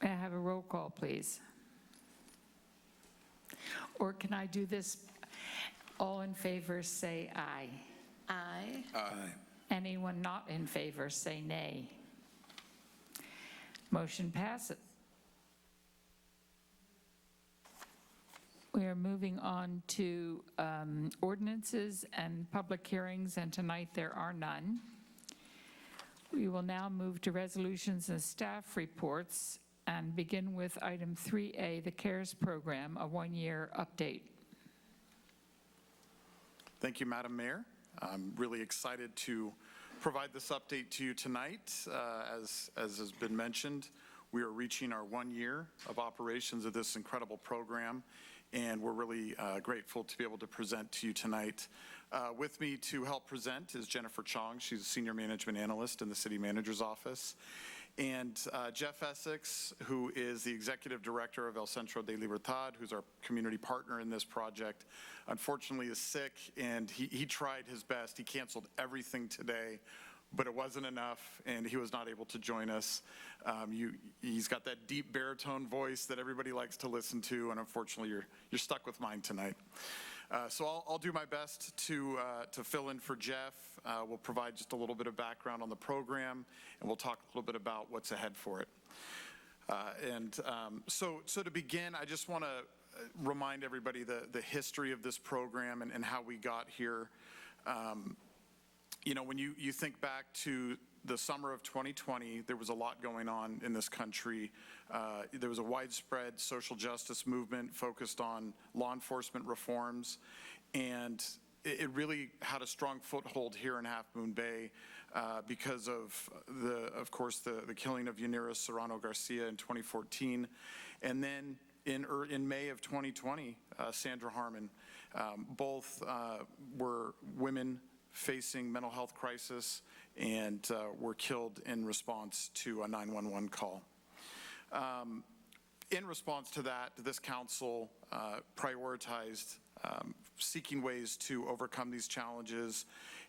May I have a roll call, please? Or can I do this? All in favor, say aye. Aye. Aye. Anyone not in favor, say nay. Motion passes. We are moving on to ordinances and public hearings, and tonight there are none. We will now move to resolutions and staff reports and begin with item 3A, the CARES program, a one-year update. Thank you, Madam Mayor. I'm really excited to provide this update to you tonight. As has been mentioned, we are reaching our 1 year of operations of this incredible program, and we're really grateful to be able to present to you tonight. With me to help present is Jennifer Chong. She's a Senior Management Analyst in the City Manager's Office. And Jeff Essex, who is the Executive Director of El Centro de Libertad, who's our community partner in this project, unfortunately is sick, and he tried his best. He canceled everything today, but it wasn't enough, and he was not able to join us. He's got that deep baritone voice that everybody likes to listen to, and unfortunately you're stuck with mine tonight. So I'll do my best to fill in for Jeff. We'll provide just a little bit of background on the program, and we'll talk a little bit about what's ahead for it. So to begin, I just want to remind everybody the history of this program and how we got here. You know, when you think back to the summer of 2020, there was a lot going on in this country. There was a widespread social justice movement focused on law enforcement reforms, and it really had a strong foothold here in Half Moon Bay because of course, the killing of Yanira Serrano Garcia in 2014, and then in May of 2020, Sandra Harmon. Both were women facing mental health crisis and were killed in response to a 911 call. In response to that, this council prioritized seeking ways to overcome these challenges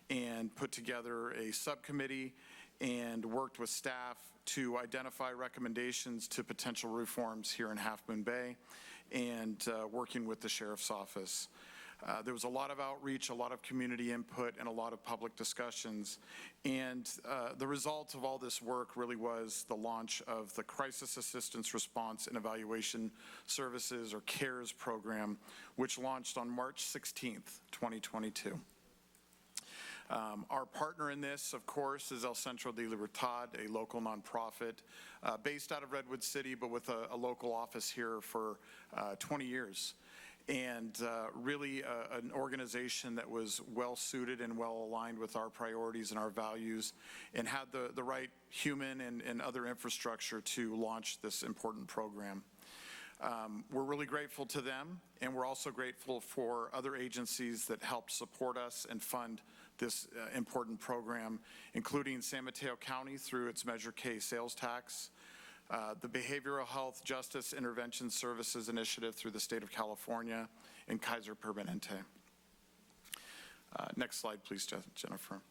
and put together a subcommittee and worked with staff to identify recommendations to potential reforms here in Half Moon Bay and working with the Sheriff's Office. There was a lot of outreach, a lot of community input, and a lot of public discussions. And the result of all this work really was the launch of the Crisis Assistance Response and Evaluation Services, or CARES program, which launched on March 16th, 2022. Our partner in this, of course, is El Centro de Libertad, a local nonprofit based out of Redwood City, but with a local office here for 20 years. And really an organization that was well suited and well aligned with our priorities and our values, and had the right human and other infrastructure to launch this important program. We're really grateful to them, and we're also grateful for other agencies that help support us and fund this important program, including San Mateo County through its Measure K sales tax, the Behavioral Health Justice Intervention Services Initiative through the state of California, and Kaiser Permanente. Next slide, please, Jennifer.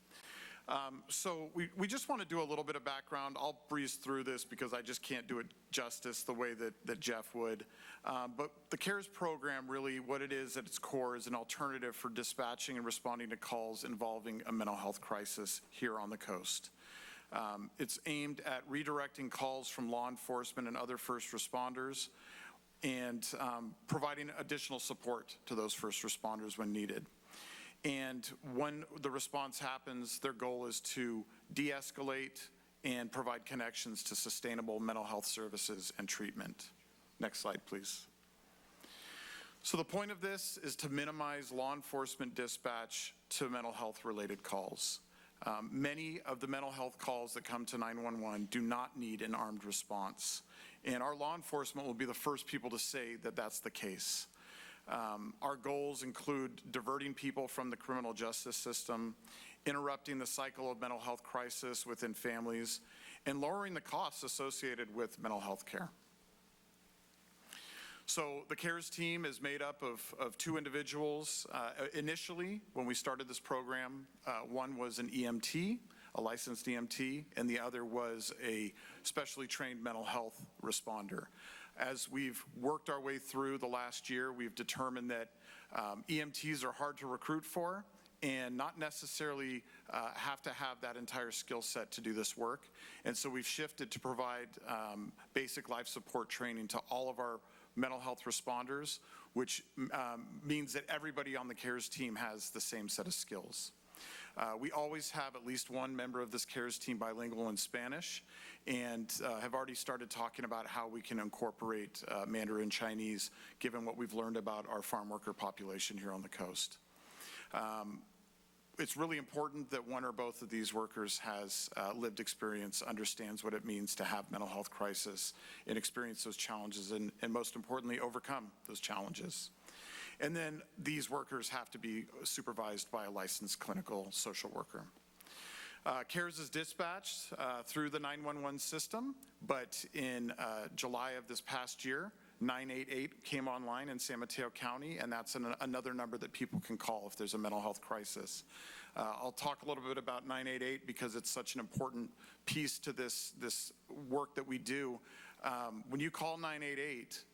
So we just want to do a little bit of background. I'll breeze through this because I just can't do it justice the way that Jeff would. But the CARES program, really what it is at its core, is an alternative for dispatching and responding to calls involving a mental health crisis here on the coast. It's aimed at redirecting calls from law enforcement and other first responders and providing additional support to those first responders when needed. And when the response happens, their goal is to de-escalate and provide connections to sustainable mental health services and treatment. Next slide, please. So the point of this is to minimize law enforcement dispatch to mental health related calls. Many of the mental health calls that come to 911 do not need an armed response. And our law enforcement will be the first people to say that that's the case. Our goals include diverting people from the criminal justice system, interrupting the cycle of mental health crisis within families, and lowering the costs associated with mental health care. So the CARES team is made up of two individuals. Initially, when we started this program, one was an EMT, a licensed EMT, and the other was a specially trained mental health responder. As we've worked our way through the last year, we've determined that EMTs are hard to recruit for and not necessarily have to have that entire skill set to do this work. And so we've shifted to provide basic life support training to all of our mental health responders, which means that everybody on the CARES team has the same set of skills. We always have at least one member of this CARES team bilingual in Spanish, and have already started talking about how we can incorporate Mandarin Chinese, given what we've learned about our farm worker population here on the coast. It's really important that one or both of these workers has lived experience, understands what it means to have mental health crisis, and experience those challenges, and most importantly, overcome those challenges. And then these workers have to be supervised by a licensed clinical social worker. CARES is dispatched through the 911 system, but in July of this past year, 988 came online in San Mateo County, and that's another number that people can call if there's a mental health crisis. I'll talk a little bit about 988 because it's such an important piece to this work that we do. When you call 988,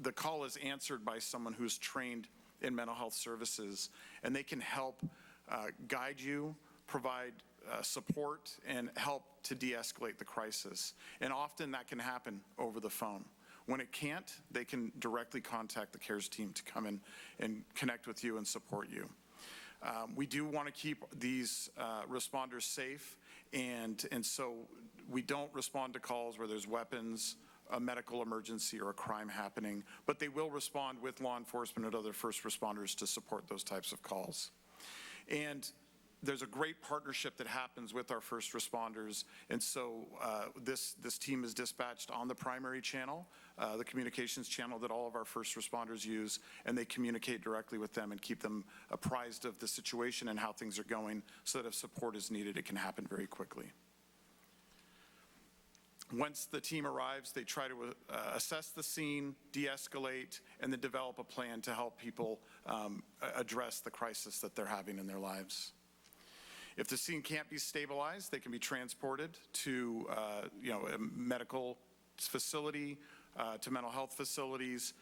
the call is answered by someone who's trained in mental health services, and they can help guide you, provide support, and help to de-escalate the crisis. And often that can happen over the phone. When it can't, they can directly contact the CARES team to come in and connect with you and support you. We do want to keep these responders safe, and so we don't respond to calls where there's weapons, a medical emergency, or a crime happening, but they will respond with law enforcement and other first responders to support those types of calls. And there's a great partnership that happens with our first responders, and so this team is dispatched on the primary channel, the communications channel that all of our first responders use, and they communicate directly with them and keep them apprised of the situation and how things are going, so that if support is needed, it can happen very quickly. Once the team arrives, they try to assess the scene, de-escalate, and then develop a plan to help people address the crisis that they're having in their lives. If the scene can't be stabilized, they can be transported to a medical facility, to mental health facilities.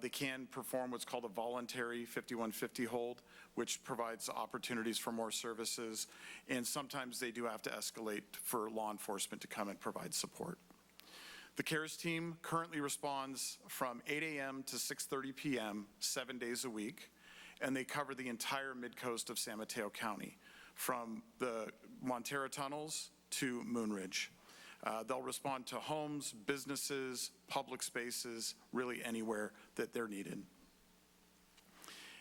They can perform what's called a voluntary 5150 hold, which provides opportunities for more services. And sometimes they do have to escalate for law enforcement to come and provide support. The CARES team currently responds from 8 a.m. to 6:30 p.m. 7 days a week, and they cover the entire mid-coast of San Mateo County, from the Montero tunnels to Moonridge. They'll respond to homes, businesses, public spaces, really anywhere that they're needed.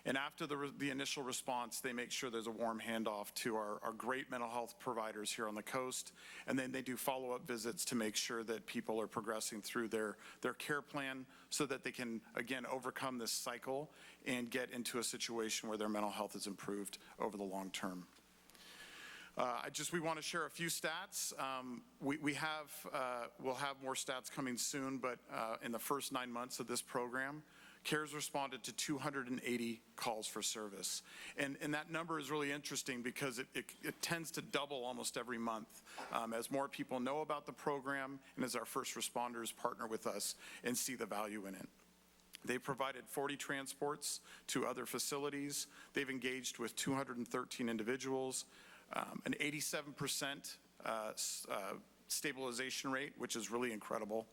And after the initial response, they make sure there's a warm handoff to our great mental health providers here on the coast, and then they do follow-up visits to make sure that people are progressing through their care plan so that they can, again, overcome this cycle and get into a situation where their mental health is improved over the long term. We want to share a few stats. We'll have more stats coming soon, but in the first 9 months of this program, CARES responded to 280 calls for service. And that number is really interesting because it tends to double almost every month as more people know about the program and as our first responders partner with us and see the value in it. They provided 40 transports to other facilities. They've engaged with 213 individuals. An 87% stabilization rate, which is really incredible,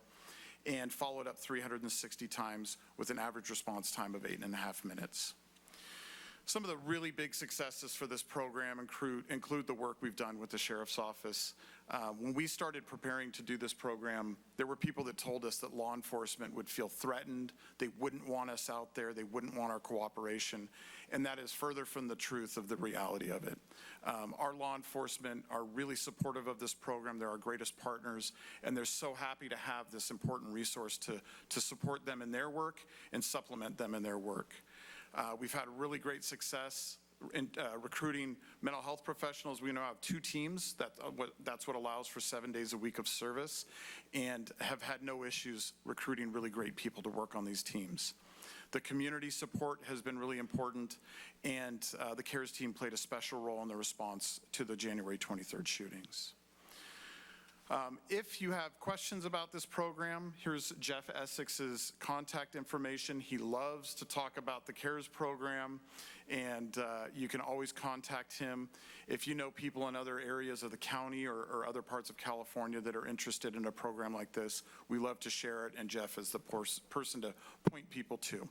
and followed up 360 times with an average response time of 8.5 minutes. Some of the really big successes for this program include the work we've done with the Sheriff's Office. When we started preparing to do this program, there were people that told us that law enforcement would feel threatened, they wouldn't want us out there, they wouldn't want our cooperation, and that is further from the truth of the reality of it. Our law enforcement are really supportive of this program. They're our greatest partners, and they're so happy to have this important resource to support them in their work and supplement them in their work. We've had really great success in recruiting mental health professionals. We now have 2 teams. That's what allows for 7 days a week of service, and have had no issues recruiting really great people to work on these teams. The community support has been really important, and the CARES team played a special role in the response to the January 23rd shootings. If you have questions about this program, here's Jeff Essex's contact information. He loves to talk about the CARES program, and you can always contact him. If you know people in other areas of the county or other parts of California that are interested in a program like this, we love to share it, and Jeff is the person to point people to.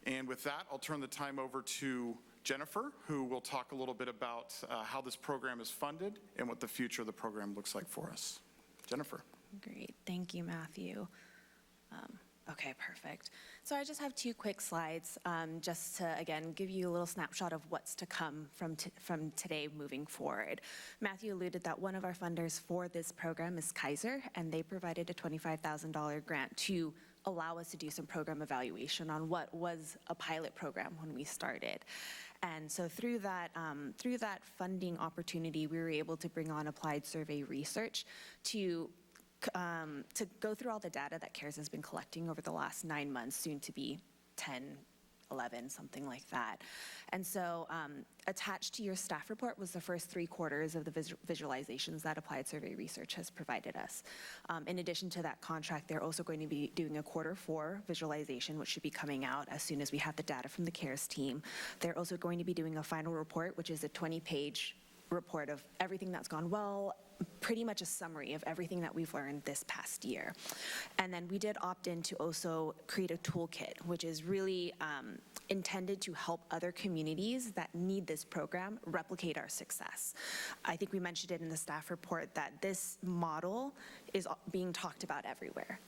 And with that, I'll turn the time over to Jennifer, who will talk a little bit about how this program is funded and what the future of the program looks like for us. Jennifer. Great. Thank you, Matthew. Okay, perfect. So I just have two quick slides, just to, again, give you a little snapshot of what's to come from today moving forward. Matthew alluded that one of our funders for this program is Kaiser, and they provided a $25,000 grant to allow us to do some program evaluation on what was a pilot program when we started. And so through that funding opportunity, we were able to bring on applied survey research to go through all the data that CARES has been collecting over the last 9 months, soon to be 10, 11, something like that. And so attached to your staff report was the first 3 quarters of the visualizations that Applied Survey Research has provided us. In addition to that contract, they're also going to be doing a Q4 visualization, which should be coming out as soon as we have the data from the CARES team. They're also going to be doing a final report, which is a 20-page report of everything that's gone well, pretty much a summary of everything that we've learned this past year. And then we did opt in to also create a toolkit, which is really intended to help other communities that need this program replicate our success. I think we mentioned it in the staff report that this model is being talked about everywhere.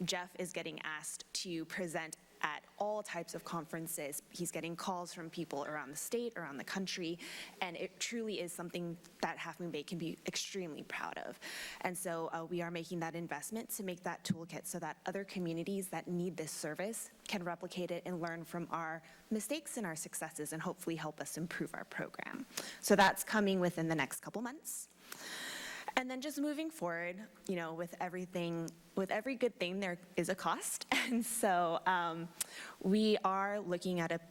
Jeff is getting asked to present at all types of conferences. He's getting calls from people around the state, around the country, and it truly is something that Half Moon Bay can be extremely proud of. And so we are making that investment to make that toolkit so that other communities that need this service can replicate it and learn from our mistakes and our successes and hopefully help us improve our program. So that's coming within the next couple months. And then just moving forward, you know, with every good thing, there is a cost. And so we are looking at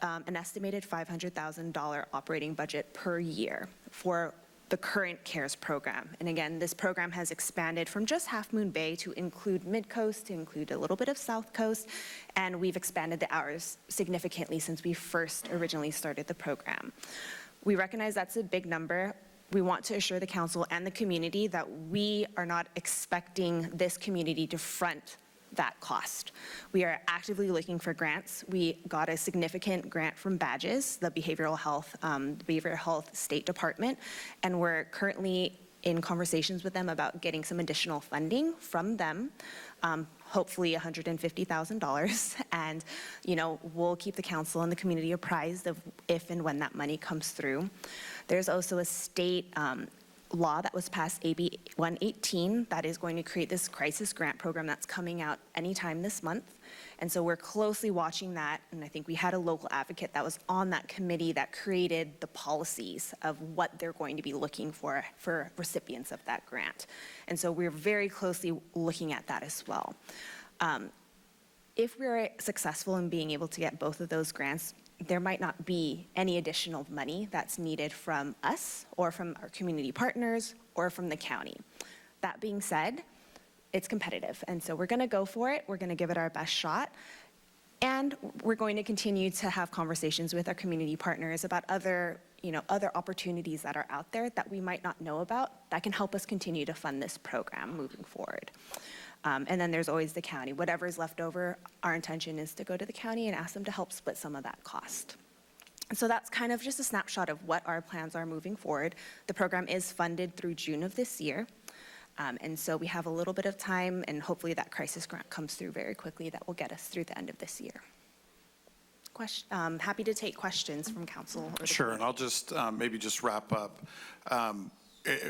an estimated $500,000 operating budget per year for the current CARES program. And again, this program has expanded from just Half Moon Bay to include Mid-Coast, to include a little bit of South Coast, and we've expanded the hours significantly since we first originally started the program. We recognize that's a big number. We want to assure the council and the community that we are not expecting this community to front that cost. We are actively looking for grants. We got a significant grant from Badges, the Behavioral Health State Department, and we're currently in conversations with them about getting some additional funding from them, hopefully $150,000, and we'll keep the council and the community apprised of if and when that money comes through. There's also a state law that was passed, AB 118, that is going to create this crisis grant program that's coming out anytime this month. And so we're closely watching that, and I think we had a local advocate that was on that committee that created the policies of what they're going to be looking for recipients of that grant. And so we're very closely looking at that as well. If we're successful in being able to get both of those grants, there might not be any additional money that's needed from us or from our community partners or from the county. That being said, it's competitive, and so we're gonna go for it, we're gonna give it our best shot, and we're going to continue to have conversations with our community partners about other opportunities that are out there that we might not know about that can help us continue to fund this program moving forward. And then there's always the county. Whatever is left over, our intention is to go to the county and ask them to help split some of that cost. And so that's kind of just a snapshot of what our plans are moving forward. The program is funded through June of this year. And so we have a little bit of time, and hopefully that crisis grant comes through very quickly. That will get us through the end of this year. Happy to take questions from council. Sure, and I'll just maybe just wrap up.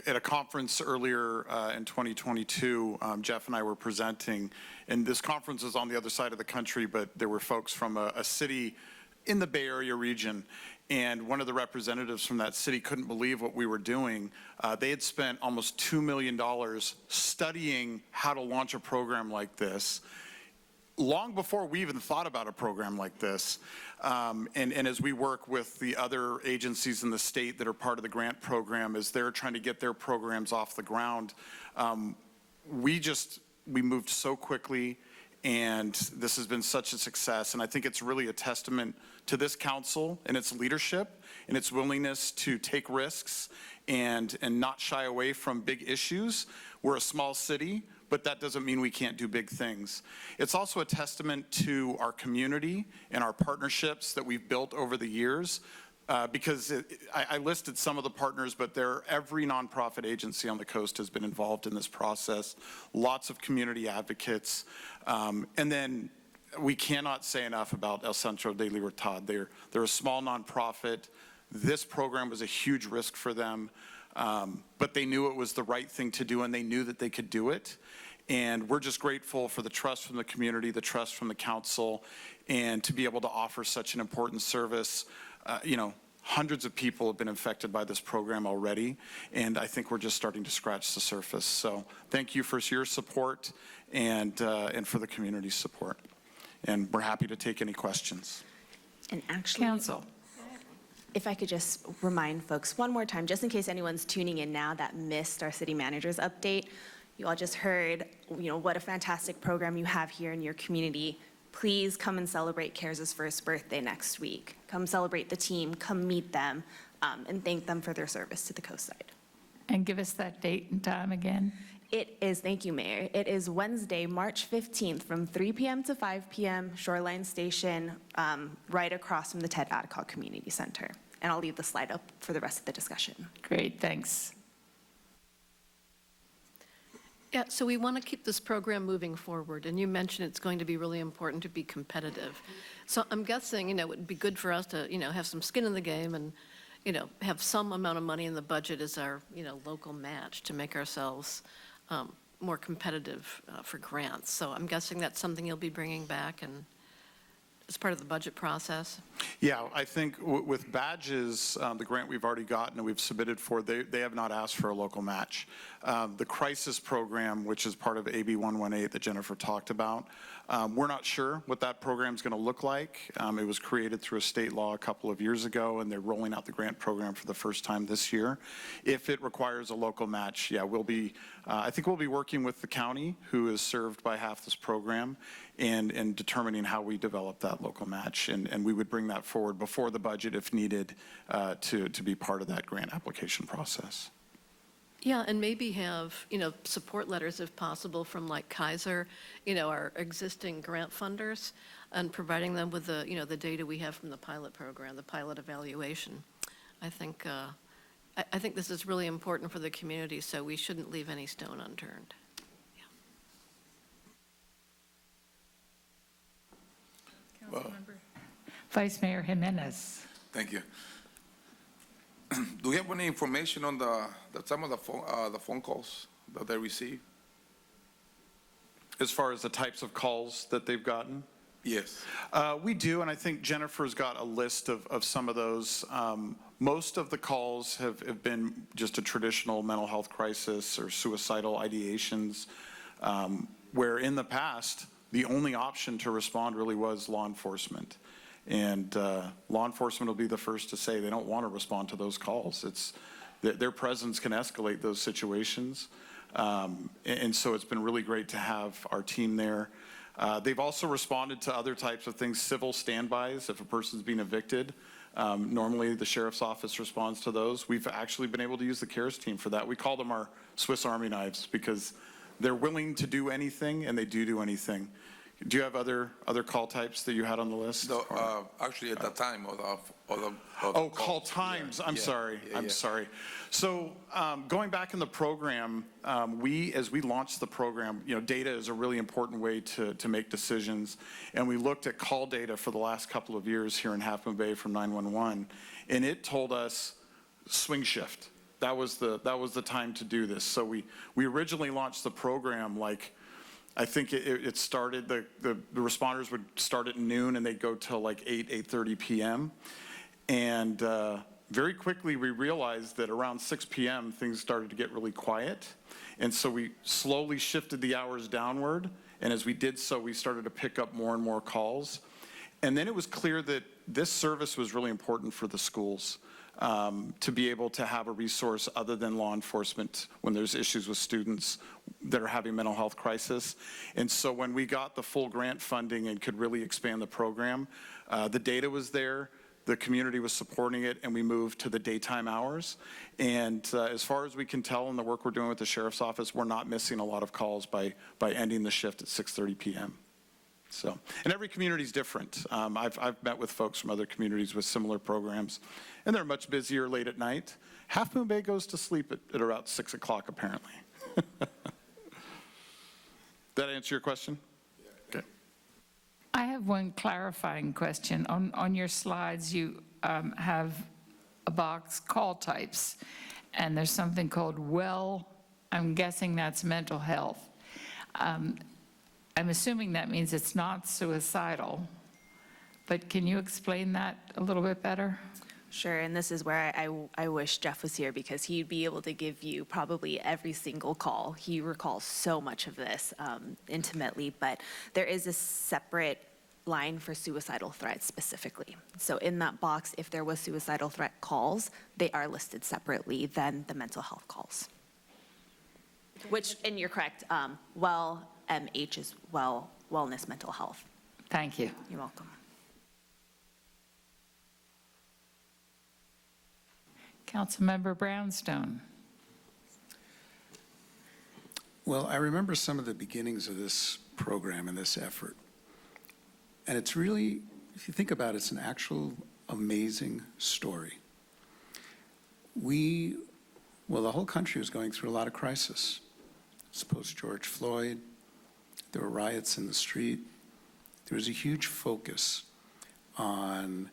At a conference earlier in 2022, Jeff and I were presenting, and this conference is on the other side of the country, but there were folks from a city in the Bay Area region, and one of the representatives from that city couldn't believe what we were doing. They had spent almost $2 million studying how to launch a program like this, long before we even thought about a program like this. And as we work with the other agencies in the state that are part of the grant program, as they're trying to get their programs off the ground, we moved so quickly, and this has been such a success. And I think it's really a testament to this council and its leadership and its willingness to take risks and not shy away from big issues. We're a small city, but that doesn't mean we can't do big things. It's also a testament to our community and our partnerships that we've built over the years. because I listed some of the partners, but every nonprofit agency on the coast has been involved in this process, lots of community advocates, and then we cannot say enough about El Centro de Libertad. They're a small nonprofit. This program was a huge risk for them, but they knew it was the right thing to do, and they knew that they could do it. And we're just grateful for the trust from the community, the trust from the council, and to be able to offer such an important service. Hundreds of people have been infected by this program already, and I think we're just starting to scratch the surface. So thank you for your support and for the community's support. And we're happy to take any questions. And actually, Council. if I could just remind folks one more time, just in case anyone's tuning in now that missed our city manager's update, you all just heard, what a fantastic program you have here in your community. Please come and celebrate CARES' first birthday next week. Come celebrate the team, come meet them, and thank them for their service to the coast side. And give us that date and time again. It is, thank you, Mayor. It is Wednesday, March 15th from 3 p.m. to 5 p.m., Shoreline Station, right across from the Ted Adcock Community Center. And I'll leave the slide up for the rest of the discussion. Great, thanks. Yeah, so we want to keep this program moving forward, and you mentioned it's going to be really important to be competitive. So I'm guessing, it would be good for us to, have some skin in the game and, have some amount of money in the budget as our, local match to make ourselves more competitive for grants. So I'm guessing that's something you'll be bringing back and as part of the budget process? Yeah, I think with badges, the grant we've already gotten and we've submitted for, they have not asked for a local match. The crisis program, which is part of AB 118 that Jennifer talked about, we're not sure what that program is going to look like. It was created through a state law a couple of years ago, and they're rolling out the grant program for the first time this year. If it requires a local match, yeah, I think we'll be working with the county, who is served by half this program, and determining how we develop that local match. And we would bring that forward before the budget if needed to be part of that grant application process. Yeah, and maybe have, support letters if possible from like Kaiser, our existing grant funders, and providing them with the, the data we have from the pilot program, the pilot evaluation. I think this is really important for the community, so we shouldn't leave any stone unturned. Vice Mayor Jimenez. Thank you. Do we have any information on some of the phone calls that they receive? As far as the types of calls that they've gotten? Yes. We do, and I think Jennifer's got a list of some of those. Most of the calls have been just a traditional mental health crisis or suicidal ideations, where in the past, the only option to respond really was law enforcement. And law enforcement will be the first to say they don't want to respond to those calls. Their presence can escalate those situations. And so it's been really great to have our team there. They've also responded to other types of things, civil standbys. If a person's being evicted, normally the sheriff's office responds to those. We've actually been able to use the CARES team for that. We call them our Swiss Army knives because they're willing to do anything, and they do anything. Do you have other call types that you had on the list? No, actually, at that time of the call times. Yeah, I'm yeah, sorry. yeah, I'm yeah. sorry. So going back in the program, as we launched the program, data is a really important way to make decisions. And we looked at call data for the last couple of years here in Half Moon Bay from 911, and it told us swing shift. That was the time to do this. So we originally launched the program I think it started, the responders would start at noon and they'd go till 8:30 p.m. And very quickly we realized that around 6 p.m. things started to get really quiet. And so we slowly shifted the hours downward. And as we did so, we started to pick up more and more calls. And then it was clear that this service was really important for the schools. To be able to have a resource other than law enforcement when there's issues with students that are having mental health crisis. And so when we got the full grant funding and could really expand the program, the data was there, the community was supporting it, and we moved to the daytime hours. And as far as we can tell in the work we're doing with the sheriff's office, we're not missing a lot of calls by ending the shift at 6:30 p.m. So, and every community is different. I've met with folks from other communities with similar programs, and they're much busier late at night. Half Moon Bay goes to sleep at about 6 o'clock, apparently. That answer your question? Okay. I have one clarifying question. On your slides, you have a box, call types, and there's something called I'm guessing that's mental health. I'm assuming that means it's not suicidal, but can you explain that a little bit better? Sure, and this is where I wish Jeff was here because he'd be able to give you probably every single call. He recalls so much of this intimately, but there is a separate line for suicidal threats specifically. So in that box, if there was suicidal threat calls, they are listed separately than the mental health calls. Which, and you're correct, MH is wellness mental health. Thank you. You're welcome. Councilmember Brownstone. Well, I remember some of the beginnings of this program and this effort. And it's really, if you think about it, it's an actual amazing story. The whole country was going through a lot of crisis. It's post-George Floyd. There were riots in the street. There was a huge focus on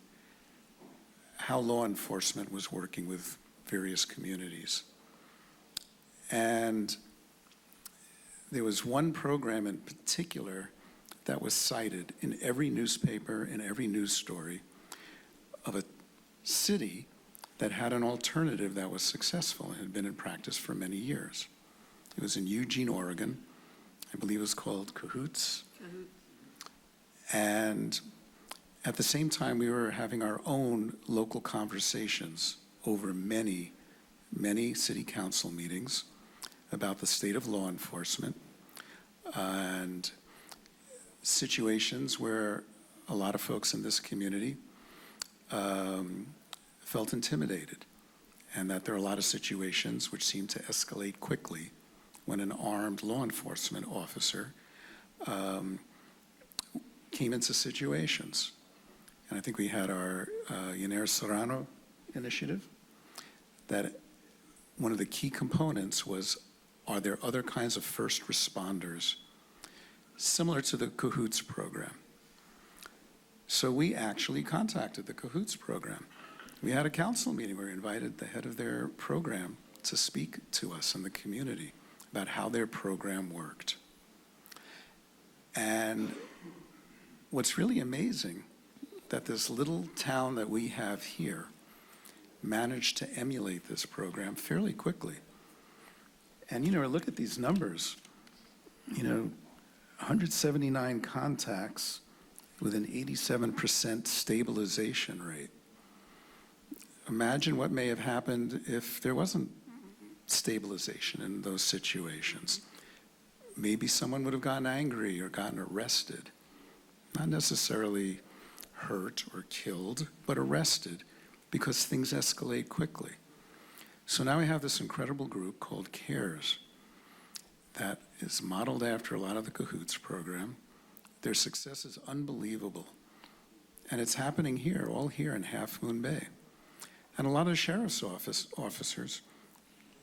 how law enforcement was working with various communities. And there was one program in particular that was cited in every newspaper, in every news story, of a city that had an alternative that was successful and had been in practice for many years. It was in Eugene, Oregon. I believe it was called Cahoots. And at the same time, we were having our own local conversations over many, many city council meetings about the state of law enforcement and situations where a lot of folks in this community felt intimidated, and that there are a lot of situations which seem to escalate quickly when an armed law enforcement officer came into situations. And I think we had our Yanir Serrano initiative, that one of the key components was, are there other kinds of first responders similar to the Cahoots program? So we actually contacted the Cahoots program. We had a council meeting where we invited the head of their program to speak to us in the community about how their program worked. And what's really amazing, that this little town that we have here managed to emulate this program fairly quickly. And, look at these numbers. 179 contacts with an 87% stabilization rate. Imagine what may have happened if there wasn't stabilization in those situations. Maybe someone would have gotten angry or gotten arrested. Not necessarily hurt or killed, but arrested, because things escalate quickly. So now we have this incredible group called CARES that is modeled after a lot of the Cahoots program. Their success is unbelievable. And it's happening here, all here in Half Moon Bay. And a lot of sheriff's officers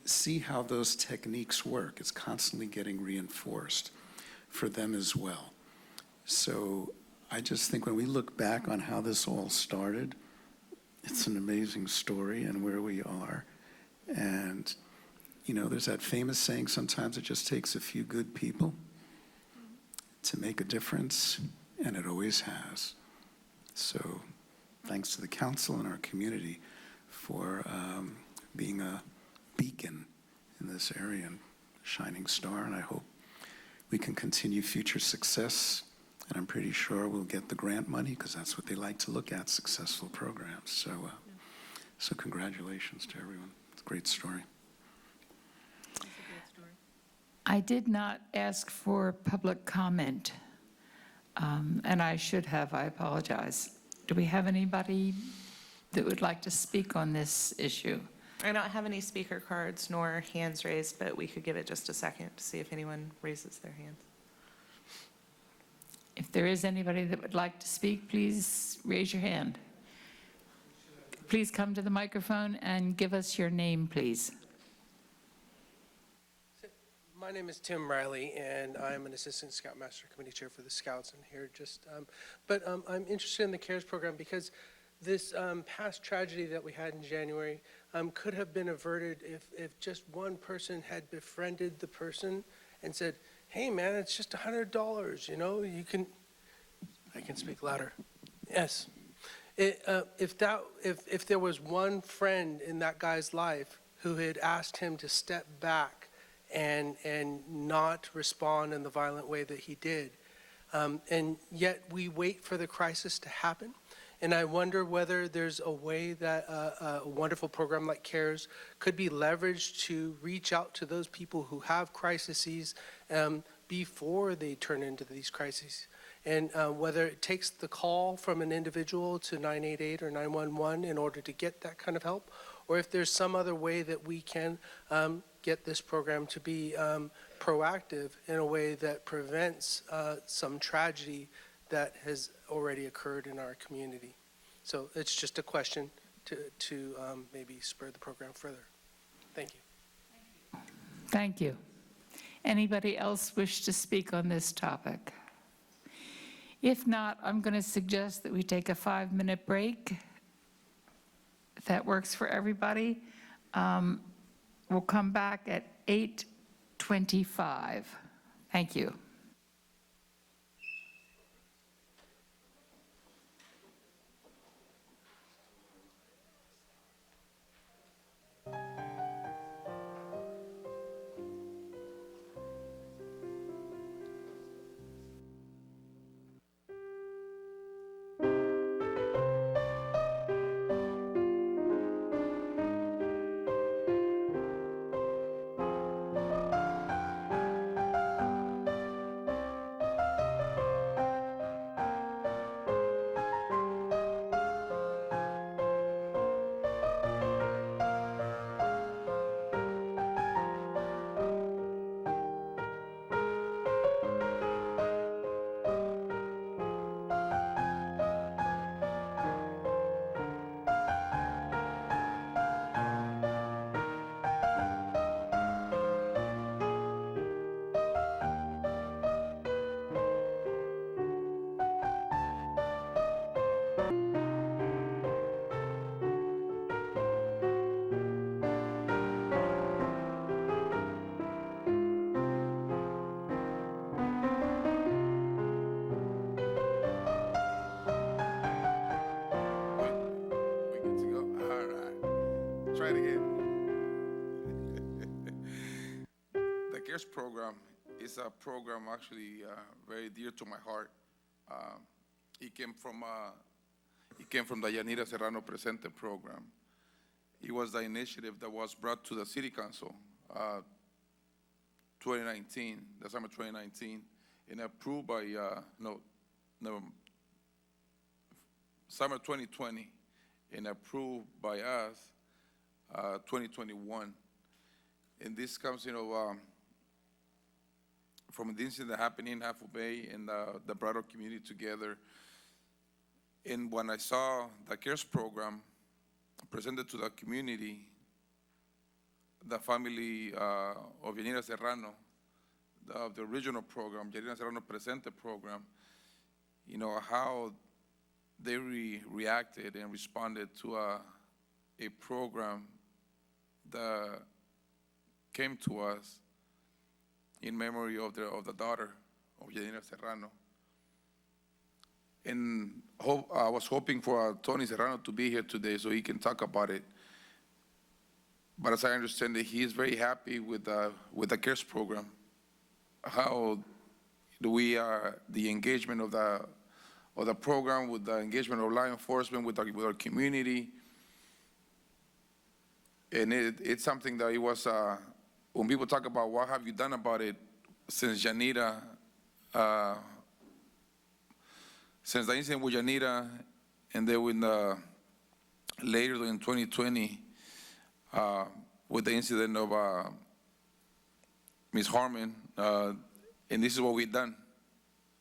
see how those techniques work. It's constantly getting reinforced for them as well. So I just think when we look back on how this all started, it's an amazing story and where we are. And, there's that famous saying, sometimes it just takes a few good people to make a difference, and it always has. So thanks to the council and our community for being a beacon in this area and shining star, and I hope we can continue future success. And I'm pretty sure we'll get the grant money, because that's what they like to look at, successful programs. So congratulations to everyone. It's a great story. I did not ask for public comment, and I should have. I apologize. Do we have anybody that would like to speak on this issue? I don't have any speaker cards nor hands raised, but we could give it just a second to see if anyone raises their hands. If there is anybody that would like to speak, please raise your hand. Please come to the microphone and give us your name, please. My name is Tim Riley, and I'm an Assistant Scoutmaster Committee Chair for the Scouts, and here I'm interested in the CARES program because this past tragedy that we had in January could have been averted if just one person had befriended the person and said, hey man, it's just $100, you know, I can speak louder. Yes. If there was one friend in that guy's life who had asked him to step back and not respond in the violent way that he did, and yet we wait for the crisis to happen. And I wonder whether there's a way that a wonderful program like CARES could be leveraged to reach out to those people who have crises before they turn into these crises. And whether it takes the call from an individual to 988 or 911 in order to get that kind of help, or if there's some other way that we can get this program to be proactive in a way that prevents some tragedy that has already occurred in our community. So it's just a question to maybe spur the program further. Thank you. Thank you. Anybody else wish to speak on this topic? If not, I'm going to suggest that we take a 5-minute break, if that works for everybody. We'll come back at 8:25. Thank you. Try it again. The CARES program is a program actually very dear to my heart. It came from the Yanira Serrano Presente program. It was the initiative that was brought to the City Council 2019, December 2019, and approved by summer 2020, and approved by us 2021. And this comes, from the incident that happened in Half Bay and the broader community together. And when I saw the CARES program presented to the community, the family of Yanira Serrano, the original program, Yanira Serrano Presente program, how they reacted and responded to a program that came to us in memory of the daughter of Yanira Serrano. And I was hoping for Tony Serrano to be here today so he can talk about it. But as I understand it, he is very happy with the CARES program. How do we the engagement of the program, with the engagement of law enforcement, with our community. And it's something that it was, when people talk about what have you done about it since Yanira, since the incident with Yanira, and then later in 2020, with the incident of Ms. Harmon, and this is what we've done.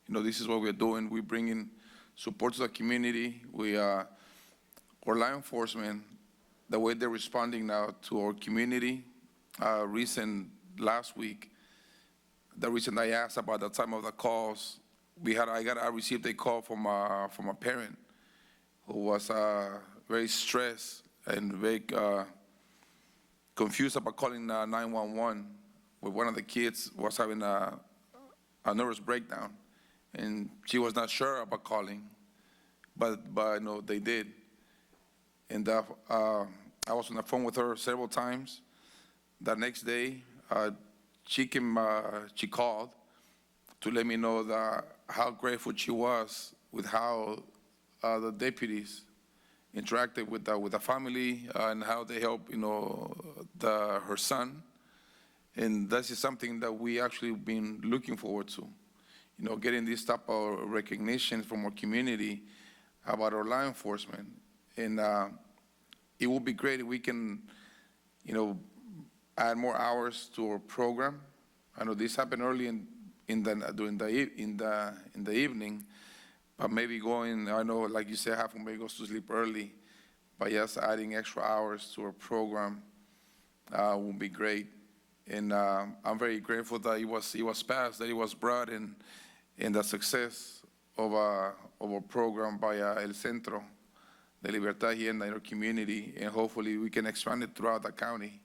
this is what we're doing. We're bringing support to the community. Our law enforcement, the way they're responding now to our community, last week, the reason I asked about the time of the calls, I received a call from a parent who was very stressed and very confused about calling 911 when one of the kids was having a nervous breakdown, and she was not sure about calling, but they did. And I was on the phone with her several times. The next day, she called to let me know how grateful she was with how the deputies interacted with the family and how they helped, her son. And this is something that we actually been looking forward to, getting this type of recognition from our community about our law enforcement. And it would be great if we can, add more hours to our program. I know this happened early during the evening, but maybe I know, like you said, half of me goes to sleep early, but yes, adding extra hours to our program would be great. And I'm very grateful that it was passed, that it was brought in the success of our program by El Centro de Libertad here in our community, and hopefully we can expand it throughout the county,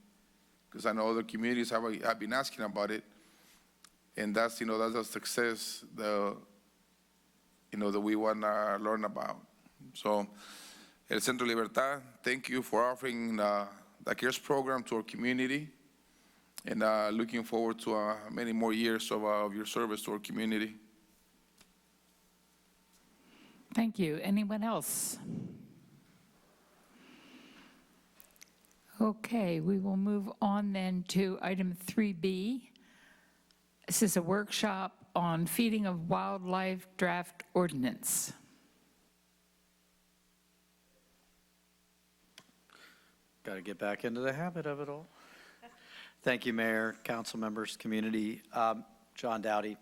because I know other communities have been asking about it, and that's a success that we want to learn about. So, El Centro de Libertad, thank you for offering the CARES program to our community, and looking forward to many more years of your service to our community. Thank you. Anyone else? Okay, we will move on then to item 3B. This is a workshop on feeding of wildlife draft ordinance. Got to get back into the habit of it all. Thank you, Mayor, council members, community. John Dowdy.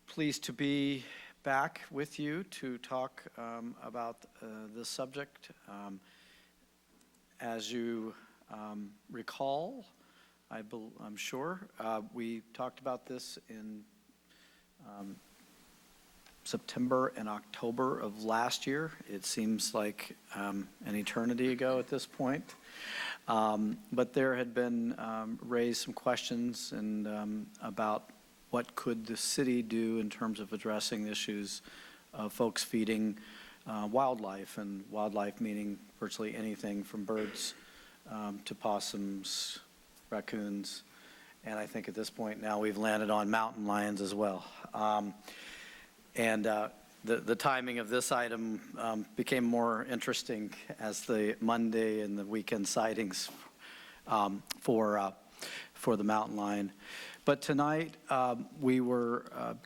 Pleased to be back with you to talk about this subject. As you recall, I'm sure, we talked about this in September and October of last year. It seems like an eternity ago at this point. But there had been raised some questions about what could the city do in terms of addressing issues of folks feeding wildlife, and wildlife meaning virtually anything from birds to possums, raccoons, and I think at this point now we've landed on mountain lions as well. The timing of this item became more interesting as the Monday and the weekend sightings for the mountain lion. But tonight, we were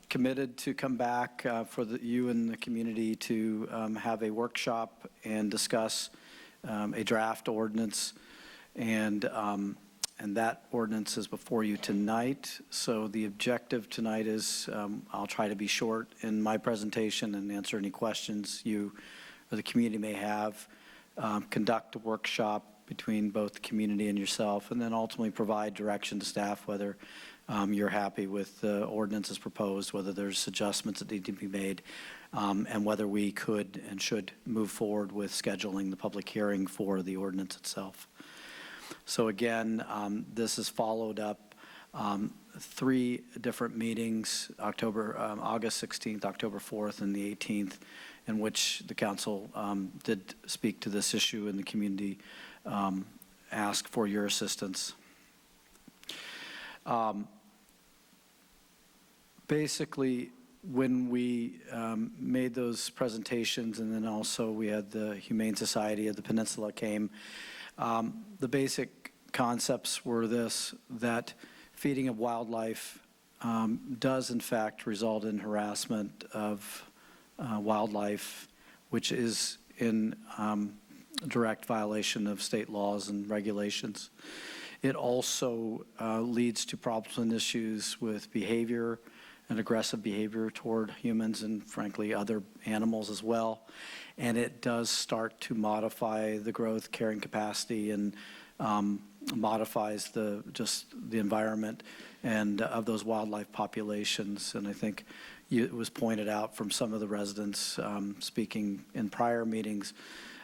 committed to come back for you and the community to have a workshop and discuss a draft ordinance, and that ordinance is before you tonight. So the objective tonight is I'll try to be short in my presentation and answer any questions you or the community may have, conduct a workshop between both the community and yourself, and then ultimately provide direction to staff whether you're happy with the ordinance as proposed, whether there's adjustments that need to be made, and whether we could and should move forward with scheduling the public hearing for the ordinance itself. So again, this is followed up 3 different meetings, August 16th, October 4th, and the 18th, in which the council did speak to this issue and the community asked for your assistance. Basically, when we made those presentations, and then also we had the Humane Society of the Peninsula came, the basic concepts were that feeding of wildlife does in fact result in harassment of wildlife, which is in direct violation of state laws and regulations. It also leads to problems and issues with behavior an aggressive behavior toward humans and frankly other animals as well. And it does start to modify the growth carrying capacity and modifies just the environment and of those wildlife populations. And I think it was pointed out from some of the residents speaking in prior meetings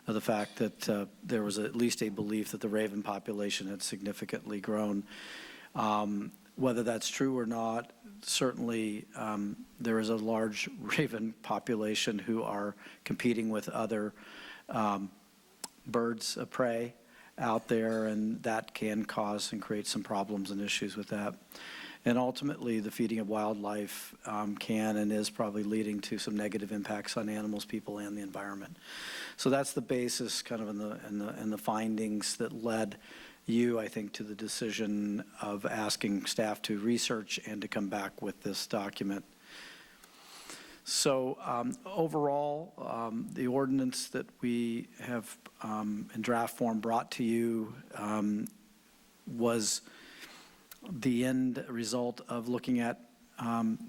of the fact that there was at least a belief that the raven population had significantly grown. Whether that's true or not, certainly there is a large raven population who are competing with other birds of prey out there, and that can cause and create some problems and issues with that. And ultimately, the feeding of wildlife can and is probably leading to some negative impacts on animals, people, and the environment. So that's the basis, kind of in the findings that led you, I think, to the decision of asking staff to research and to come back with this document. So overall, the ordinance that we have in draft form brought to you was the end result of looking at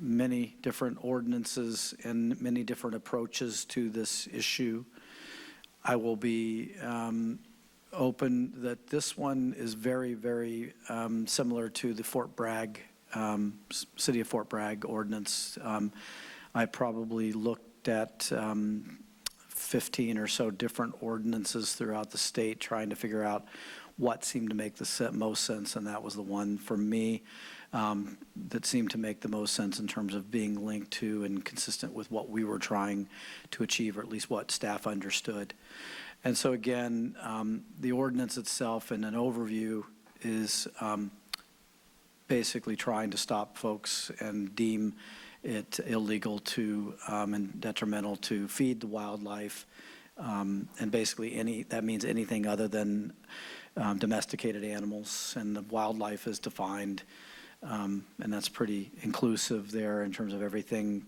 many different ordinances and many different approaches to this issue. I will be open that this one is very, very similar to the Fort Bragg, City of Fort Bragg ordinance. I probably looked at 15 or so different ordinances throughout the state trying to figure out what seemed to make the most sense, and that was the one for me that seemed to make the most sense in terms of being linked to and consistent with what we were trying to achieve, or at least what staff understood. And so again, the ordinance itself in an overview is basically trying to stop folks and deem it illegal to and detrimental to feed the wildlife, and basically that means anything other than domesticated animals, and the wildlife is defined, and that's pretty inclusive there in terms of everything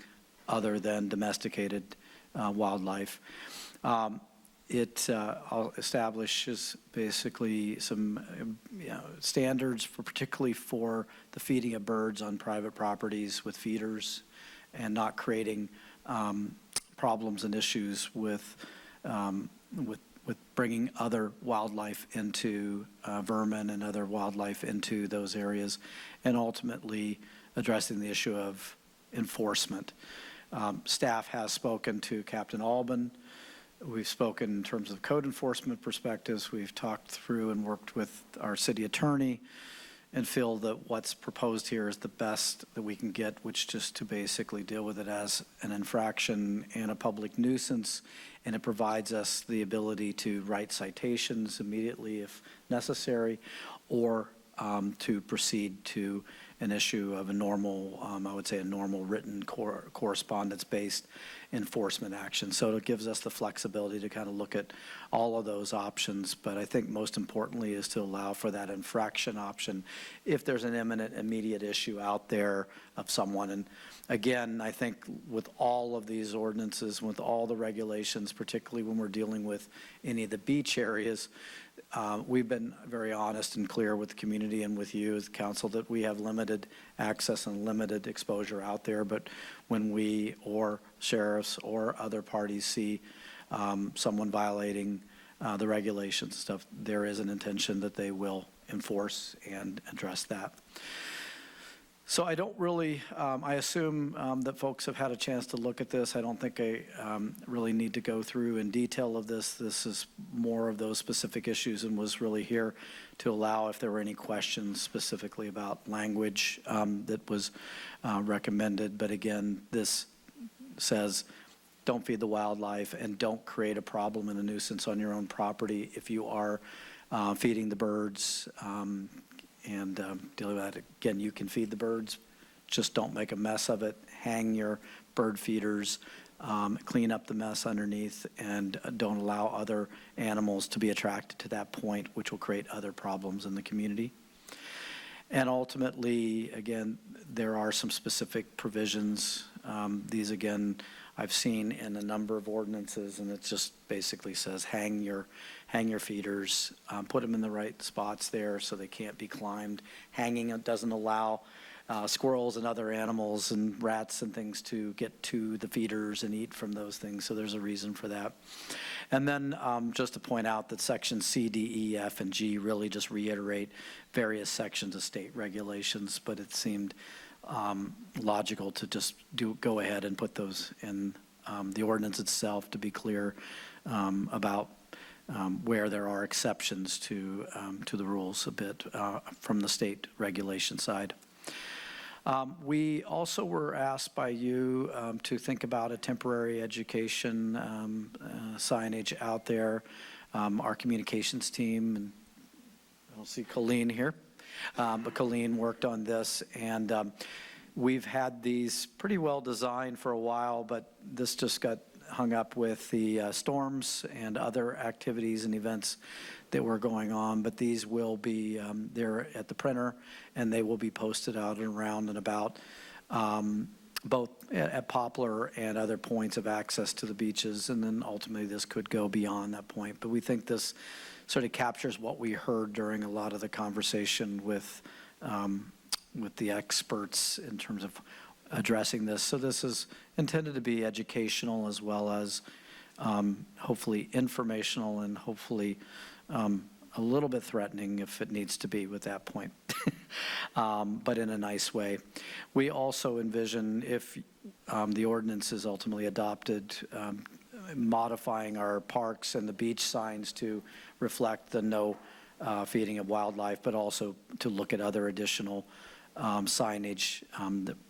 other than domesticated wildlife. It establishes basically some standards for particularly for the feeding of birds on private properties with feeders, and not creating problems and issues with bringing other wildlife into vermin and other wildlife into those areas, and ultimately addressing the issue of enforcement. Staff has spoken to Captain Albin. We've spoken in terms of code enforcement perspectives. We've talked through and worked with our city attorney and feel that what's proposed here is the best that we can get, which just to basically deal with it as an infraction and a public nuisance. And it provides us the ability to write citations immediately if necessary, or to proceed to an issue of a normal, I would say a normal written correspondence-based enforcement action. So it gives us the flexibility to kind of look at all of those options. But I think most importantly is to allow for that infraction option if there's an imminent, immediate issue out there of someone. And again, I think with all of these ordinances, with all the regulations, particularly when we're dealing with any of the beach areas, we've been very honest and clear with the community and with you as council that we have limited access and limited exposure out there. But when we or sheriffs or other parties see someone violating the regulations and stuff, there is an intention that they will enforce and address that. So I don't really, I assume that folks have had a chance to look at this. I don't think I really need to go through in detail of this. This is more of those specific issues and was really here to allow if there were any questions specifically about language that was recommended. But again, this says don't feed the wildlife and don't create a problem and a nuisance on your own property if you are feeding the birds. And dealing with that, again, you can feed the birds, just don't make a mess of it. Hang your bird feeders, clean up the mess underneath, and don't allow other animals to be attracted to that point, which will create other problems in the community. And ultimately, again, there are some specific provisions. These, again, I've seen in a number of ordinances, and it just basically says hang your feeders, put them in the right spots there so they can't be climbed. Hanging it doesn't allow squirrels and other animals and rats and things to get to the feeders and eat from those things, so there's a reason for that. And then just to point out that sections C, D, E, F, and G really just reiterate various sections of state regulations, but it seemed logical to just go ahead and put those in the ordinance itself to be clear about where there are exceptions to the rules a bit from the state regulation side. We also were asked by you to think about a temporary education signage out there. Our communications team, and I don't see Colleen here, but Colleen worked on this, and we've had these pretty well designed for a while, but this just got hung up with the storms and other activities and events that were going on, but these will be there at the printer, and they will be posted out and around and about both at Poplar and other points of access to the beaches, and then ultimately this could go beyond that point. But we think this sort of captures what we heard during a lot of the conversation with the experts in terms of addressing this. So this is intended to be educational as well as hopefully informational and hopefully a little bit threatening if it needs to be with that point, but in a nice way. We also envision, if the ordinance is ultimately adopted, modifying our parks and the beach signs to reflect the no feeding of wildlife, but also to look at other additional signage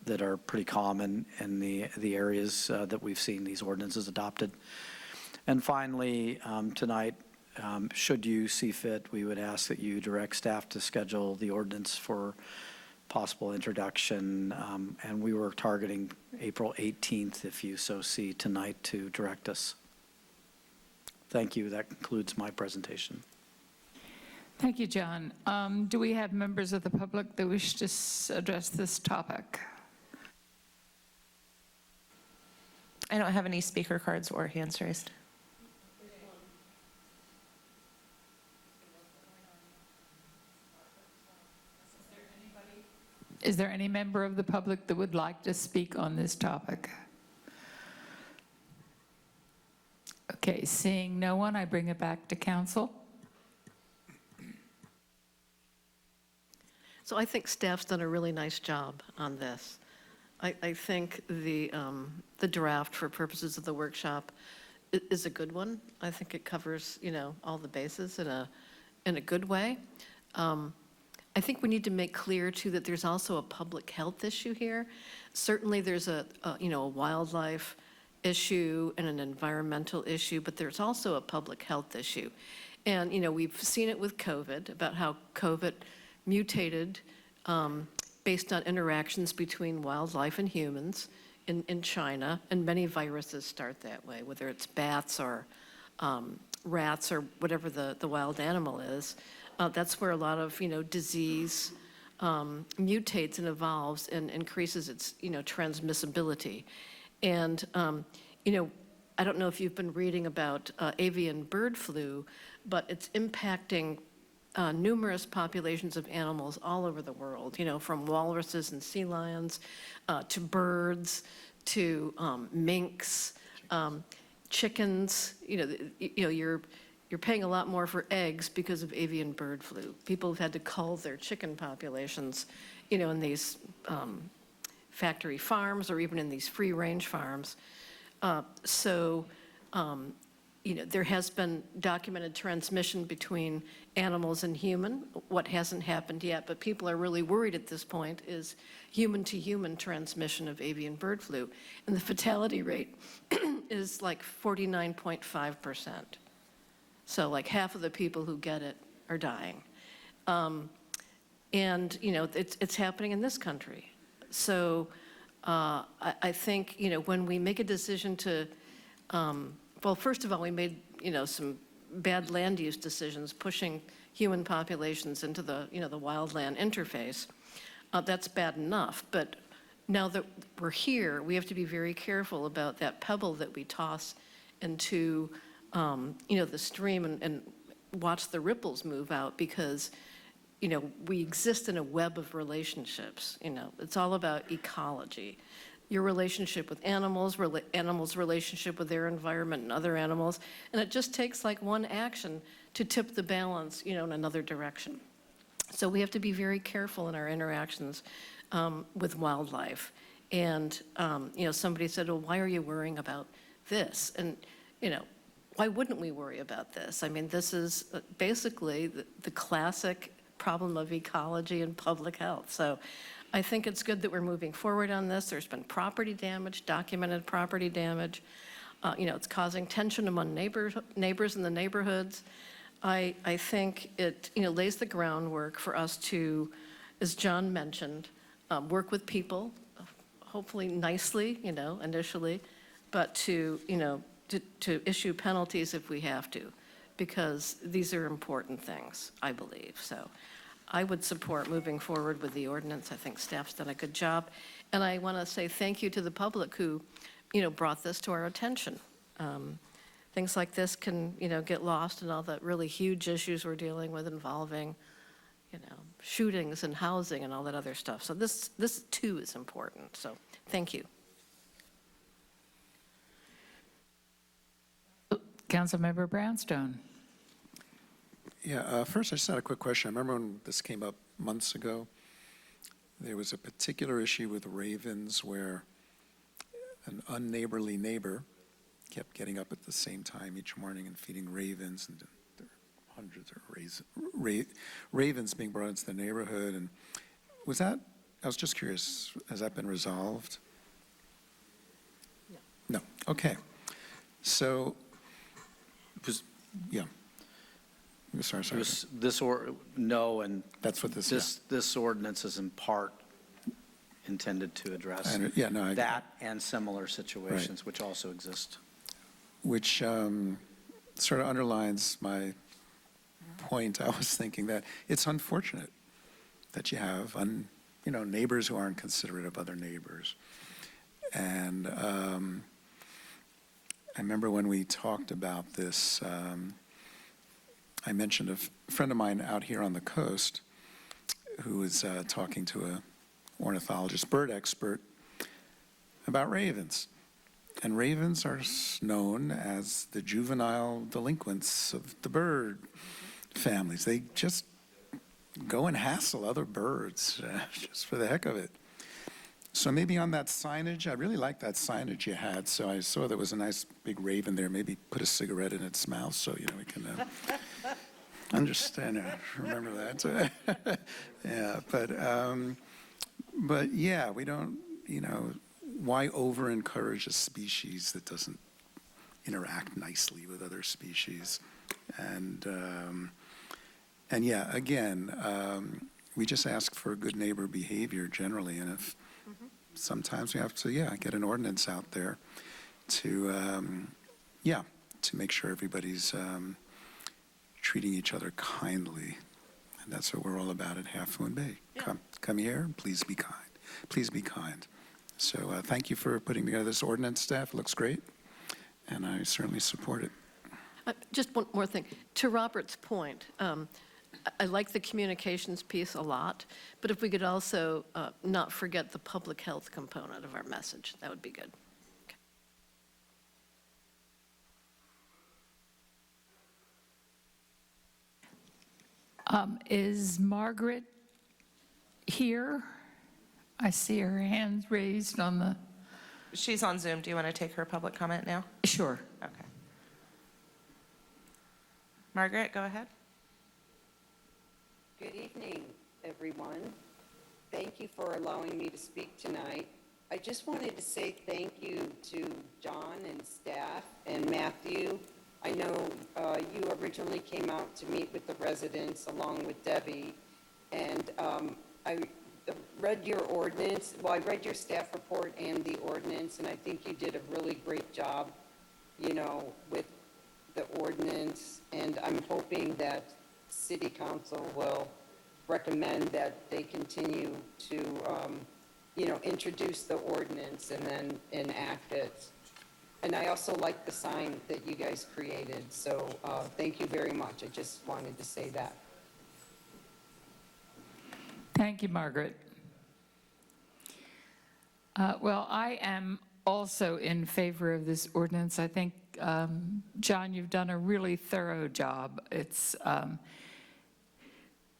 that are pretty common in the areas that we've seen these ordinances adopted. And finally, tonight, should you see fit, we would ask that you direct staff to schedule the ordinance for possible introduction, and we were targeting April 18th, if you so see tonight, to direct us. Thank you. That concludes my presentation. Thank you, John. Do we have members of the public that wish to address this topic? I don't have any speaker cards or hands raised. Is there any member of the public that would like to speak on this topic? Okay, seeing no one, I bring it back to council. So I think staff's done a really nice job on this. I think the draft for purposes of the workshop is a good one. I think it covers, all the bases in a good way. I think we need to make clear too that there's also a public health issue here. Certainly there's a wildlife issue and an environmental issue, but there's also a public health issue. And, we've seen it with COVID, about how COVID mutated based on interactions between wildlife and humans in China, and many viruses start that way, whether it's bats or rats or whatever the wild animal is. That's where a lot of, disease mutates and evolves and increases its, transmissibility. And, I don't know if you've been reading about avian bird flu, but it's impacting numerous populations of animals all over the world, from walruses and sea lions to birds to minks, chickens. You're paying a lot more for eggs because of avian bird flu. People have had to cull their chicken populations, in these factory farms or even in these free-range farms. There has been documented transmission between animals and human. What hasn't happened yet, but people are really worried at this point, is human-to-human transmission of avian bird flu. And the fatality rate is like 49.5%. So like half of the people who get it are dying. And, it's happening in this country. So I think, when we make a decision to, well, first of all, we made, some bad land use decisions, pushing human populations into the, the wildland interface. That's bad enough, but now that we're here, we have to be very careful about that pebble that we toss into, the stream and watch the ripples move out, because, we exist in a web of relationships. It's all about ecology. Your relationship with animals, animals' relationship with their environment and other animals, and it just takes like one action to tip the balance, in another direction. So we have to be very careful in our interactions with wildlife. And, somebody said, well, why are you worrying about this? And, why wouldn't we worry about this? I mean, this is basically the classic problem of ecology and public health. So I think it's good that we're moving forward on this. There's been property damage, documented property damage. It's causing tension among neighbors in the neighborhoods. I think it, lays the groundwork for us to, as John mentioned, work with people, hopefully nicely, initially, but to issue penalties if we have to, because these are important things, I believe. So I would support moving forward with the ordinance. I think staff's done a good job. And I want to say thank you to the public who, brought this to our attention. Things like this can, get lost in all the really huge issues we're dealing with involving, shootings and housing and all that other stuff. So this too is important. So thank you. Councilmember Brownstone. Yeah, first I just had a quick question. I remember when this came up months ago, there was a particular issue with ravens where an unneighborly neighbor kept getting up at the same time each morning and feeding ravens, and there were hundreds of ravens being brought into the neighborhood. And I was just curious, has that been resolved? No. No, okay. So, yeah. Sorry. No, and that's what this ordinance is in part intended to address that and similar situations, which also exist. Which sort of underlines my point. I was thinking that it's unfortunate that you have neighbors who aren't considerate of other neighbors. And I remember when we talked about this, I mentioned a friend of mine out here on the coast who was talking to an ornithologist, bird expert, about ravens. And ravens are known as the juvenile delinquents of the bird families. They just go and hassle other birds just for the heck of it. So maybe on that signage, I really like that signage you had. So I saw there was a nice big raven there. Maybe put a cigarette in its mouth so, we can understand, remember that. Yeah, but yeah, we don't, why over-encourage a species that doesn't interact nicely with other species? And yeah, again, we just ask for good neighbor behavior generally, and if sometimes we have to, get an ordinance out there to, to make sure everybody's treating each other kindly. And that's what we're all about at Half Moon Bay. Yeah. Come here, please be kind. Please be kind. So thank you for putting together this ordinance, staff. It looks great, and I certainly support it. Just one more thing. To Robert's point, I like the communications piece a lot, but if we could also not forget the public health component of our message, that would be good. Is Margaret here? I see her hand raised on the... She's on Zoom. Do you want to take her public comment now? Sure. Okay. Margaret, go ahead. Good evening, everyone. Thank you for allowing me to speak tonight. I just wanted to say thank you to John and staff and Matthew. I know you originally came out to meet with the residents along with Debbie, and I read your ordinance. Well, I read your staff report and the ordinance, and I think you did a really great job, with the ordinance, and I'm hoping that City Council will recommend that they continue to introduce the ordinance and then enact it. And I also like the sign that you guys created, so thank you very much. I just wanted to say that. Thank you, Margaret. Well, I am also in favor of this ordinance. I think, John, you've done a really thorough job.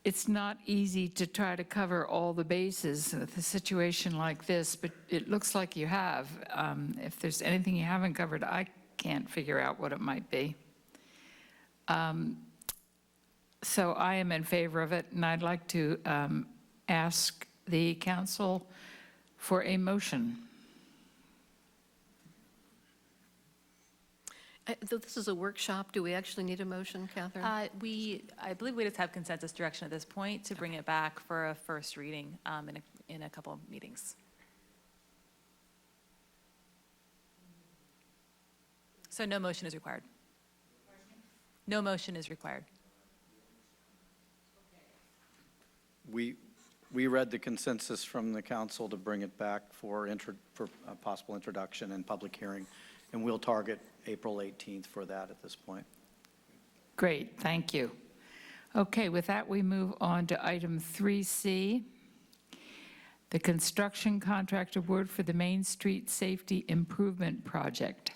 It's not easy to try to cover all the bases with a situation like this, but it looks like you have. If there's anything you haven't covered, I can't figure out what it might be. So I am in favor of it, and I'd like to ask the council for a motion. Though this is a workshop, do we actually need a motion, Catherine? I believe we just have consensus direction at this point to bring it back for a first reading in a couple of meetings. So no motion is required. No motion is required. We read the consensus from the council to bring it back for a possible introduction and public hearing, and we'll target April 18th for that at this point. Great, thank you. Okay, with that, we move on to item 3C, the construction contract award for the Main Street Safety Improvement Project,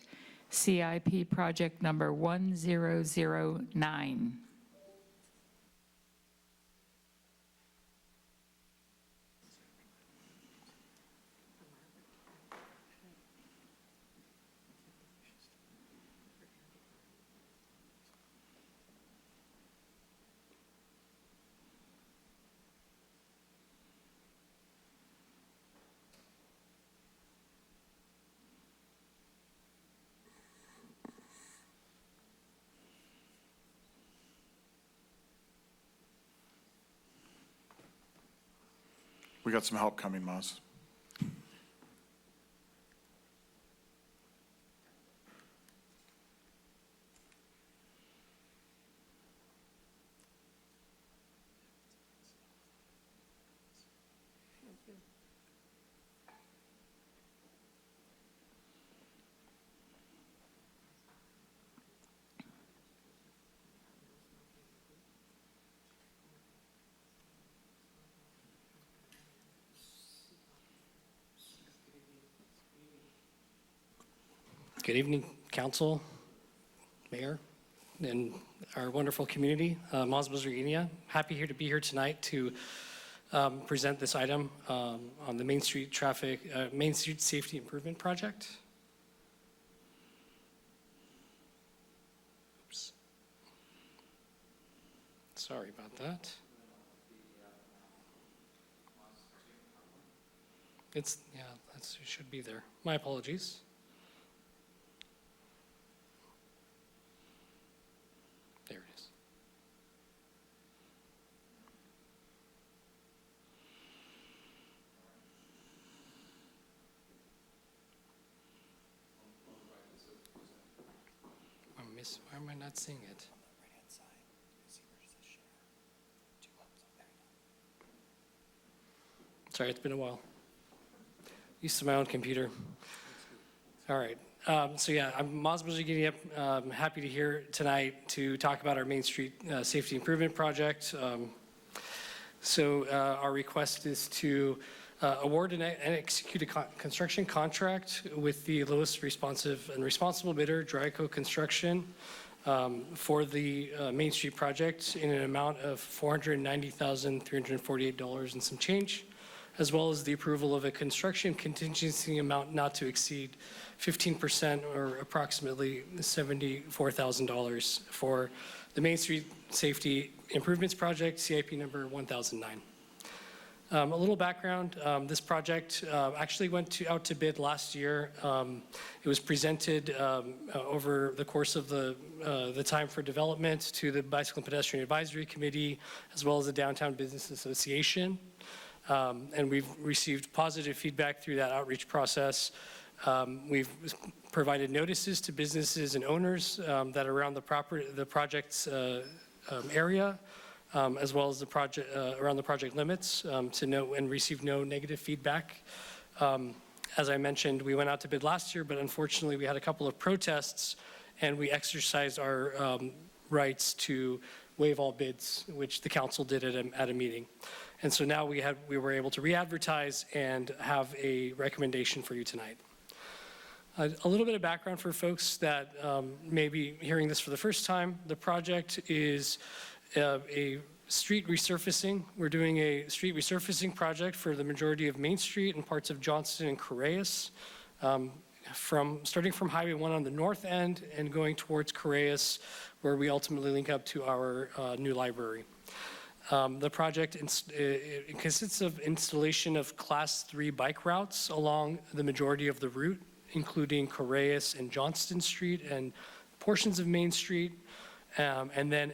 CIP project number 1009. We got some help coming, Maz. Good evening, council, mayor, and our wonderful community. Maz Buzerginia, happy to be here tonight to present this item on the Main Street Safety Improvement Project. Oops. Sorry about that. It should be there. My apologies. There it is. Why am I not seeing it? Sorry, it's been a while. Used to my own computer. All right. So yeah, I'm Maz Buzerginia. I'm happy to here tonight to talk about our Main Street Safety Improvement Project. Our request is to award and execute a construction contract with the lowest responsive and responsible bidder, Dryco Construction, for the Main Street project in an amount of $490,348 and some change, as well as the approval of a construction contingency amount not to exceed 15% or approximately $74,000 for the Main Street Safety Improvements Project, CIP number 1009. A little background, this project actually went out to bid last year. It was presented over the course of the time for development to the Bicycle and Pedestrian Advisory Committee, as well as the Downtown Business Association. And we've received positive feedback through that outreach process. We've provided notices to businesses and owners that are around the project's area. as well as the project, around the project limits, to know and receive no negative feedback. As I mentioned, we went out to bid last year, but unfortunately we had a couple of protests and we exercised our rights to waive all bids, which the council did at a meeting. And so now we were able to re-advertise and have a recommendation for you tonight. A little bit of background for folks that may be hearing this for the first time. The project is a street resurfacing. We're doing a street resurfacing project for the majority of Main Street and parts of Johnston and Corrales, starting from Highway 1 on the north end and going towards Corrales, where we ultimately link up to our new library. The project it consists of installation of Class 3 bike routes along the majority of the route, including Corrales and Johnston Street and portions of Main Street, and then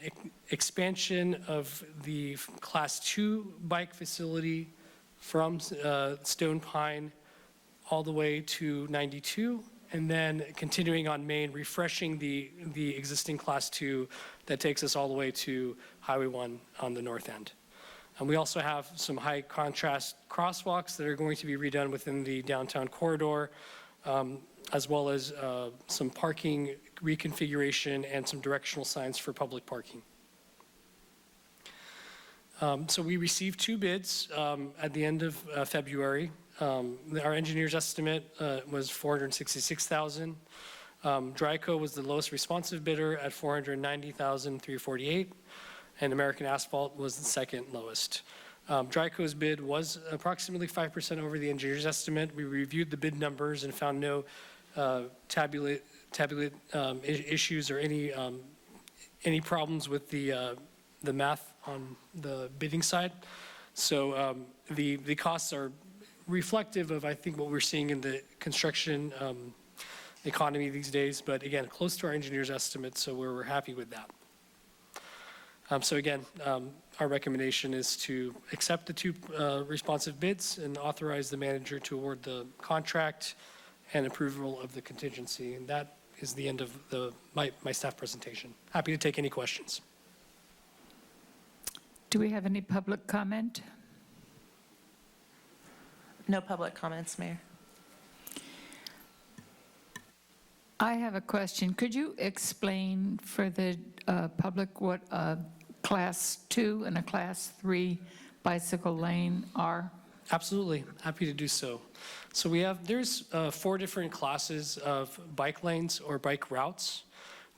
expansion of the Class 2 bike facility from Stone Pine all the way to 92, and then continuing on Main, refreshing the existing Class 2 that takes us all the way to Highway 1 on the north end. And we also have some high contrast crosswalks that are going to be redone within the downtown corridor, as well as some parking reconfiguration and some directional signs for public parking. So we received 2 bids at the end of February. Our engineer's estimate was $466,000. Dryco was the lowest responsive bidder at $490,348, and American Asphalt was the second lowest. Dryco's bid was approximately 5% over the engineer's estimate. We reviewed the bid numbers and found no tabulate issues or any problems with the math on the bidding side. So the costs are reflective of, I think, what we're seeing in the construction economy these days, but again, close to our engineer's estimate, so we're happy with that. So again, our recommendation is to accept the 2 responsive bids and authorize the manager to award the contract and approval of the contingency. And that is the end of my staff presentation. Happy to take any questions. Do we have any public comment? No public comments, Mayor. I have a question. Could you explain for the public what a Class 2 and a Class 3 bicycle lane are? Absolutely, happy to do so. So there's 4 different classes of bike lanes or bike routes.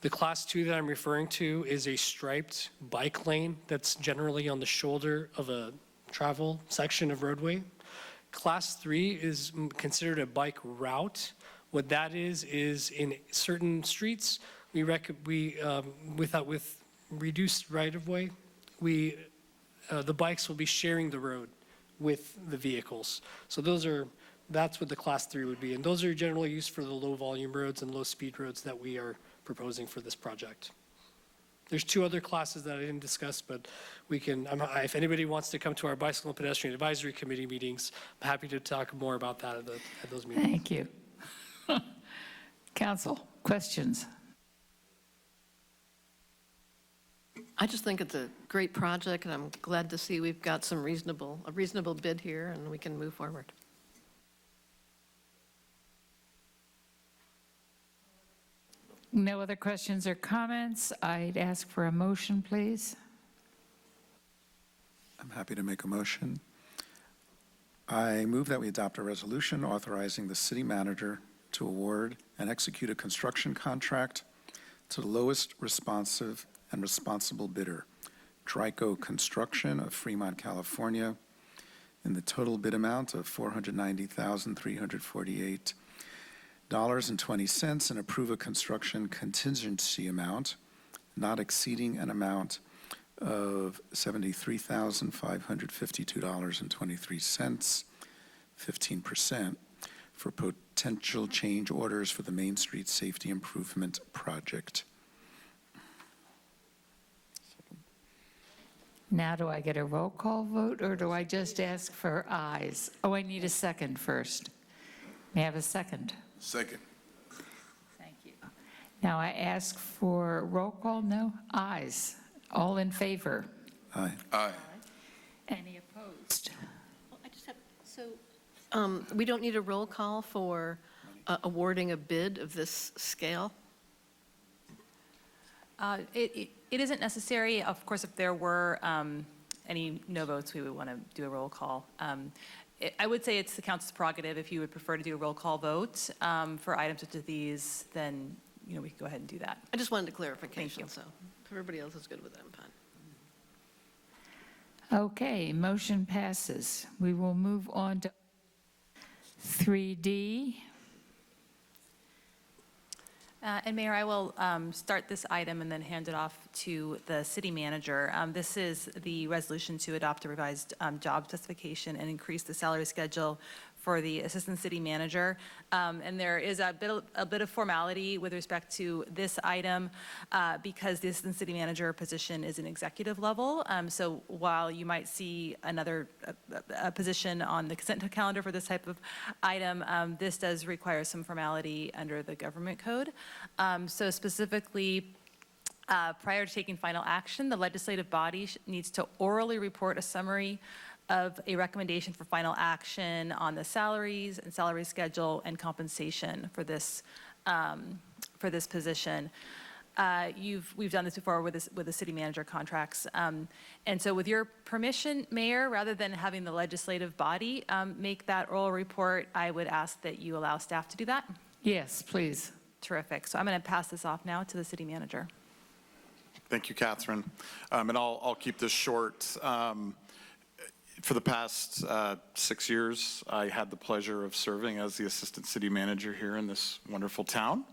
The Class 2 that I'm referring to is a striped bike lane that's generally on the shoulder of a travel section of roadway. Class 3 is considered a bike route. What that is in certain streets, with reduced right-of-way, the bikes will be sharing the road with the vehicles. So that's what the Class 3 would be. And those are generally used for the low-volume roads and low-speed roads that we are proposing for this project. There's 2 other classes that I didn't discuss, but if anybody wants to come to our Bicycle and Pedestrian Advisory Committee meetings, I'm happy to talk more about that at those meetings. Thank you. Council, questions? I just think it's a great project, and I'm glad to see we've got a reasonable bid here, and we can move forward. No other questions or comments. I'd ask for a motion, please. I'm happy to make a motion. I move that we adopt a resolution authorizing the city manager to award and execute a construction contract to the lowest responsive and responsible bidder, Dryco Construction of Fremont, California, in the total bid amount of $490,348.20, and approve a construction contingency amount not exceeding an amount of $73,552.23, 15%, for potential change orders for the Main Street Safety Improvement Project. Now, do I get a roll call vote, or do I just ask for ayes? Oh, I need a second first. May I have a second? Second. Thank you. Now, I ask for roll call, no? Ayes. All in favor? Aye. Aye. Any opposed? We don't need a roll call for awarding a bid of this scale? It isn't necessary. Of course, if there were any no votes, we would want to do a roll call. I would say it's the council's prerogative. If you would prefer to do a roll call vote for items such as these, then, we can go ahead and do that. I just wanted a clarification. Thank you. So if everybody else is good with that, fine. Okay, motion passes. We will move on to 3D. And Mayor, I will start this item and then hand it off to the city manager. This is the resolution to adopt a revised job specification and increase the salary schedule for the assistant city manager. And there is a bit of formality with respect to this item because the assistant city manager position is an executive level. So while you might see another position on the consent calendar for this type of item, this does require some formality under the government code. So specifically, prior to taking final action, the legislative body needs to orally report a summary of a recommendation for final action on the salaries and salary schedule and compensation for this position. We've done this before with the city manager contracts. And so with your permission, Mayor, rather than having the legislative body make that oral report, I would ask that you allow staff to do that. Yes, please. Terrific. So I'm going to pass this off now to the city manager. Thank you, Catherine. And I'll keep this short. For the past 6 years, I had the pleasure of serving as the assistant city manager here in this wonderful town.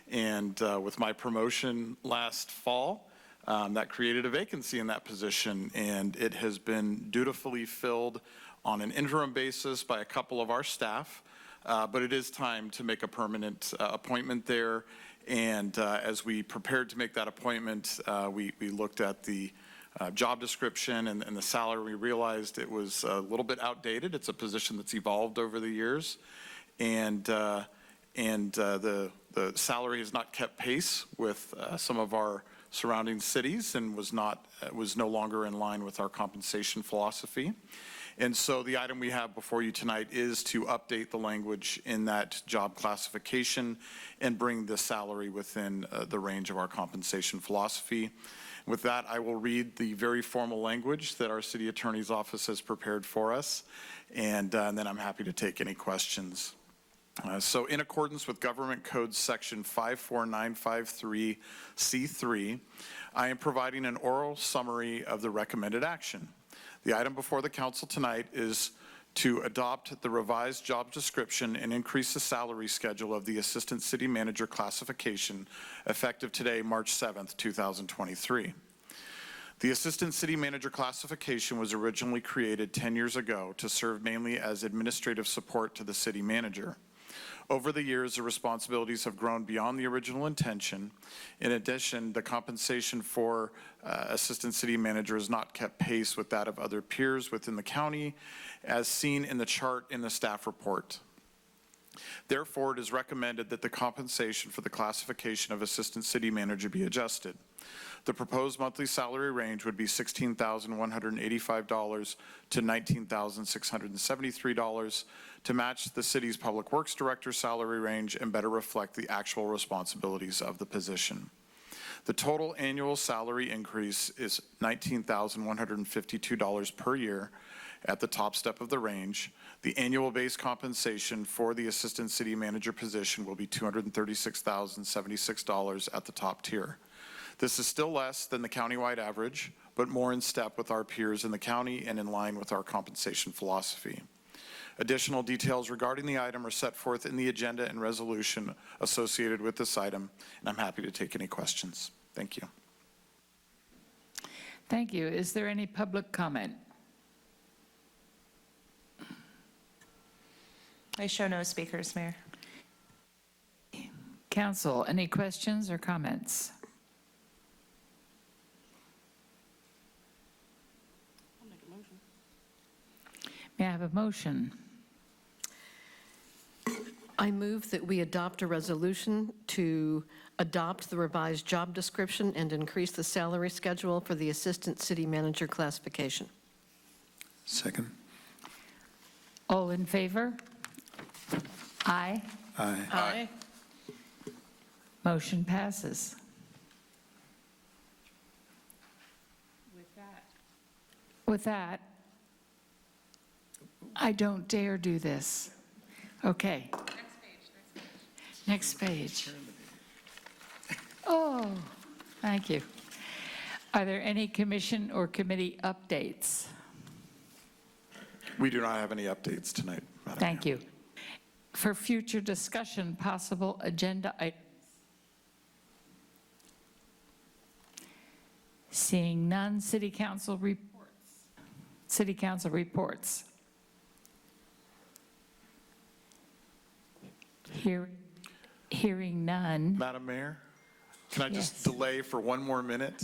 And with my promotion last fall, that created a vacancy in that position. And it has been dutifully filled on an interim basis by a couple of our staff. But it is time to make a permanent appointment there. And as we prepared to make that appointment, we looked at the job description and the salary. We realized it was a little bit outdated. It's a position that's evolved over the years. And the salary has not kept pace with some of our surrounding cities and was no longer in line with our compensation philosophy. And so the item we have before you tonight is to update the language in that job classification and bring the salary within the range of our compensation philosophy. With that, I will read the very formal language that our city attorney's office has prepared for us, and then I'm happy to take any questions. So in accordance with Government Code Section 54953C3, I am providing an oral summary of the recommended action. The item before the council tonight is to adopt the revised job description and increase the salary schedule of the assistant city manager classification effective today, March 7th, 2023. The assistant city manager classification was originally created 10 years ago to serve mainly as administrative support to the city manager. Over the years, the responsibilities have grown beyond the original intention. In addition, the compensation for assistant city manager has not kept pace with that of other peers within the county, as seen in the chart in the staff report. Therefore, it is recommended that the compensation for the classification of assistant city manager be adjusted. The proposed monthly salary range would be $16,185 to $19,673 to match the city's public works director salary range and better reflect the actual responsibilities of the position. The total annual salary increase is $19,152 per year at the top step of the range. The annual base compensation for the assistant city manager position will be $236,076 at the top tier. This is still less than the countywide average, but more in step with our peers in the county and in line with our compensation philosophy. Additional details regarding the item are set forth in the agenda and resolution associated with this item, and I'm happy to take any questions. Thank you. Thank you. Is there any public comment? I show no speakers, Mayor. Council, any questions or comments? May I have a motion? I move that we adopt a resolution to adopt the revised job description and increase the salary schedule for the assistant city manager classification. Second. All in favor? Aye. Aye. Aye. Motion passes. With that, I don't dare do this. Okay. Next page. Oh, thank you. Are there any commission or committee updates? We do not have any updates tonight, Madam Thank you. For future discussion, possible agenda items. Seeing none, City Council reports. City Council reports. Hearing none. Madam Mayor, can I just Yes. delay for one more minute?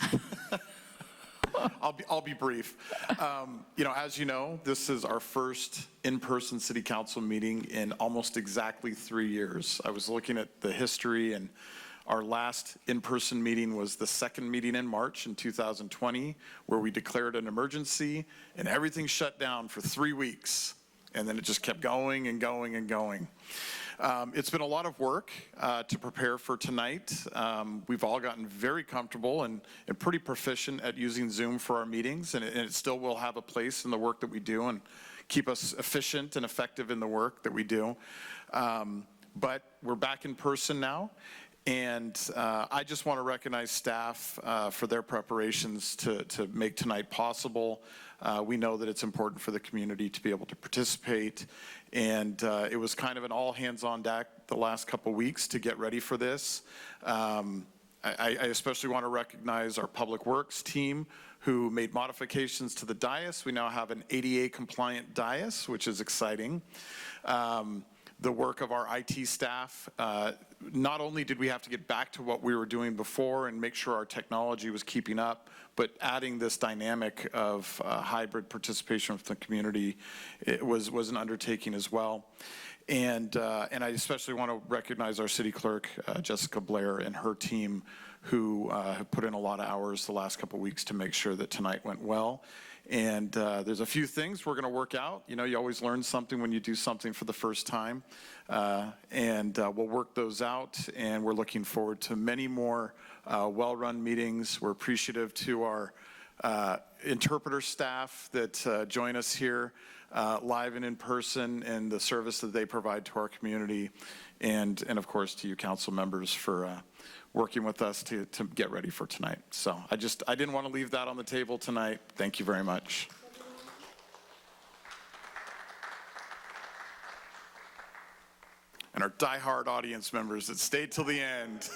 I'll be brief. As you know, this is our first in-person city council meeting in almost exactly 3 years. I was looking at the history, and our last in-person meeting was the second meeting in March in 2020, where we declared an emergency and everything shut down for 3 weeks. And then it just kept going and going and going. It's been a lot of work to prepare for tonight. We've all gotten very comfortable and pretty proficient at using Zoom for our meetings, and it still will have a place in the work that we do and keep us efficient and effective in the work that we do. But we're back in person now, and I just want to recognize staff for their preparations to make tonight possible. We know that it's important for the community to be able to participate, and it was kind of an all hands on deck the last couple weeks to get ready for this. I especially want to recognize our Public Works team who made modifications to the dais. We now have an ADA compliant dais, which is exciting. The work of our IT staff, not only did we have to get back to what we were doing before and make sure our technology was keeping up, but adding this dynamic of hybrid participation with the community, it was an undertaking as well. And I especially want to recognize our city clerk, Jessica Blair, and her team, who have put in a lot of hours the last couple weeks to make sure that tonight went well. And there's a few things we're going to work out. You know, you always learn something when you do something for the first time. We'll work those out, and we're looking forward to many more well-run meetings. We're appreciative to our interpreter staff that join us here live and in person, and the service that they provide to our community. And of course, to you council members for working with us to get ready for tonight. So I didn't want to leave that on the table tonight. Thank you very much. And our diehard audience members that stayed till the end.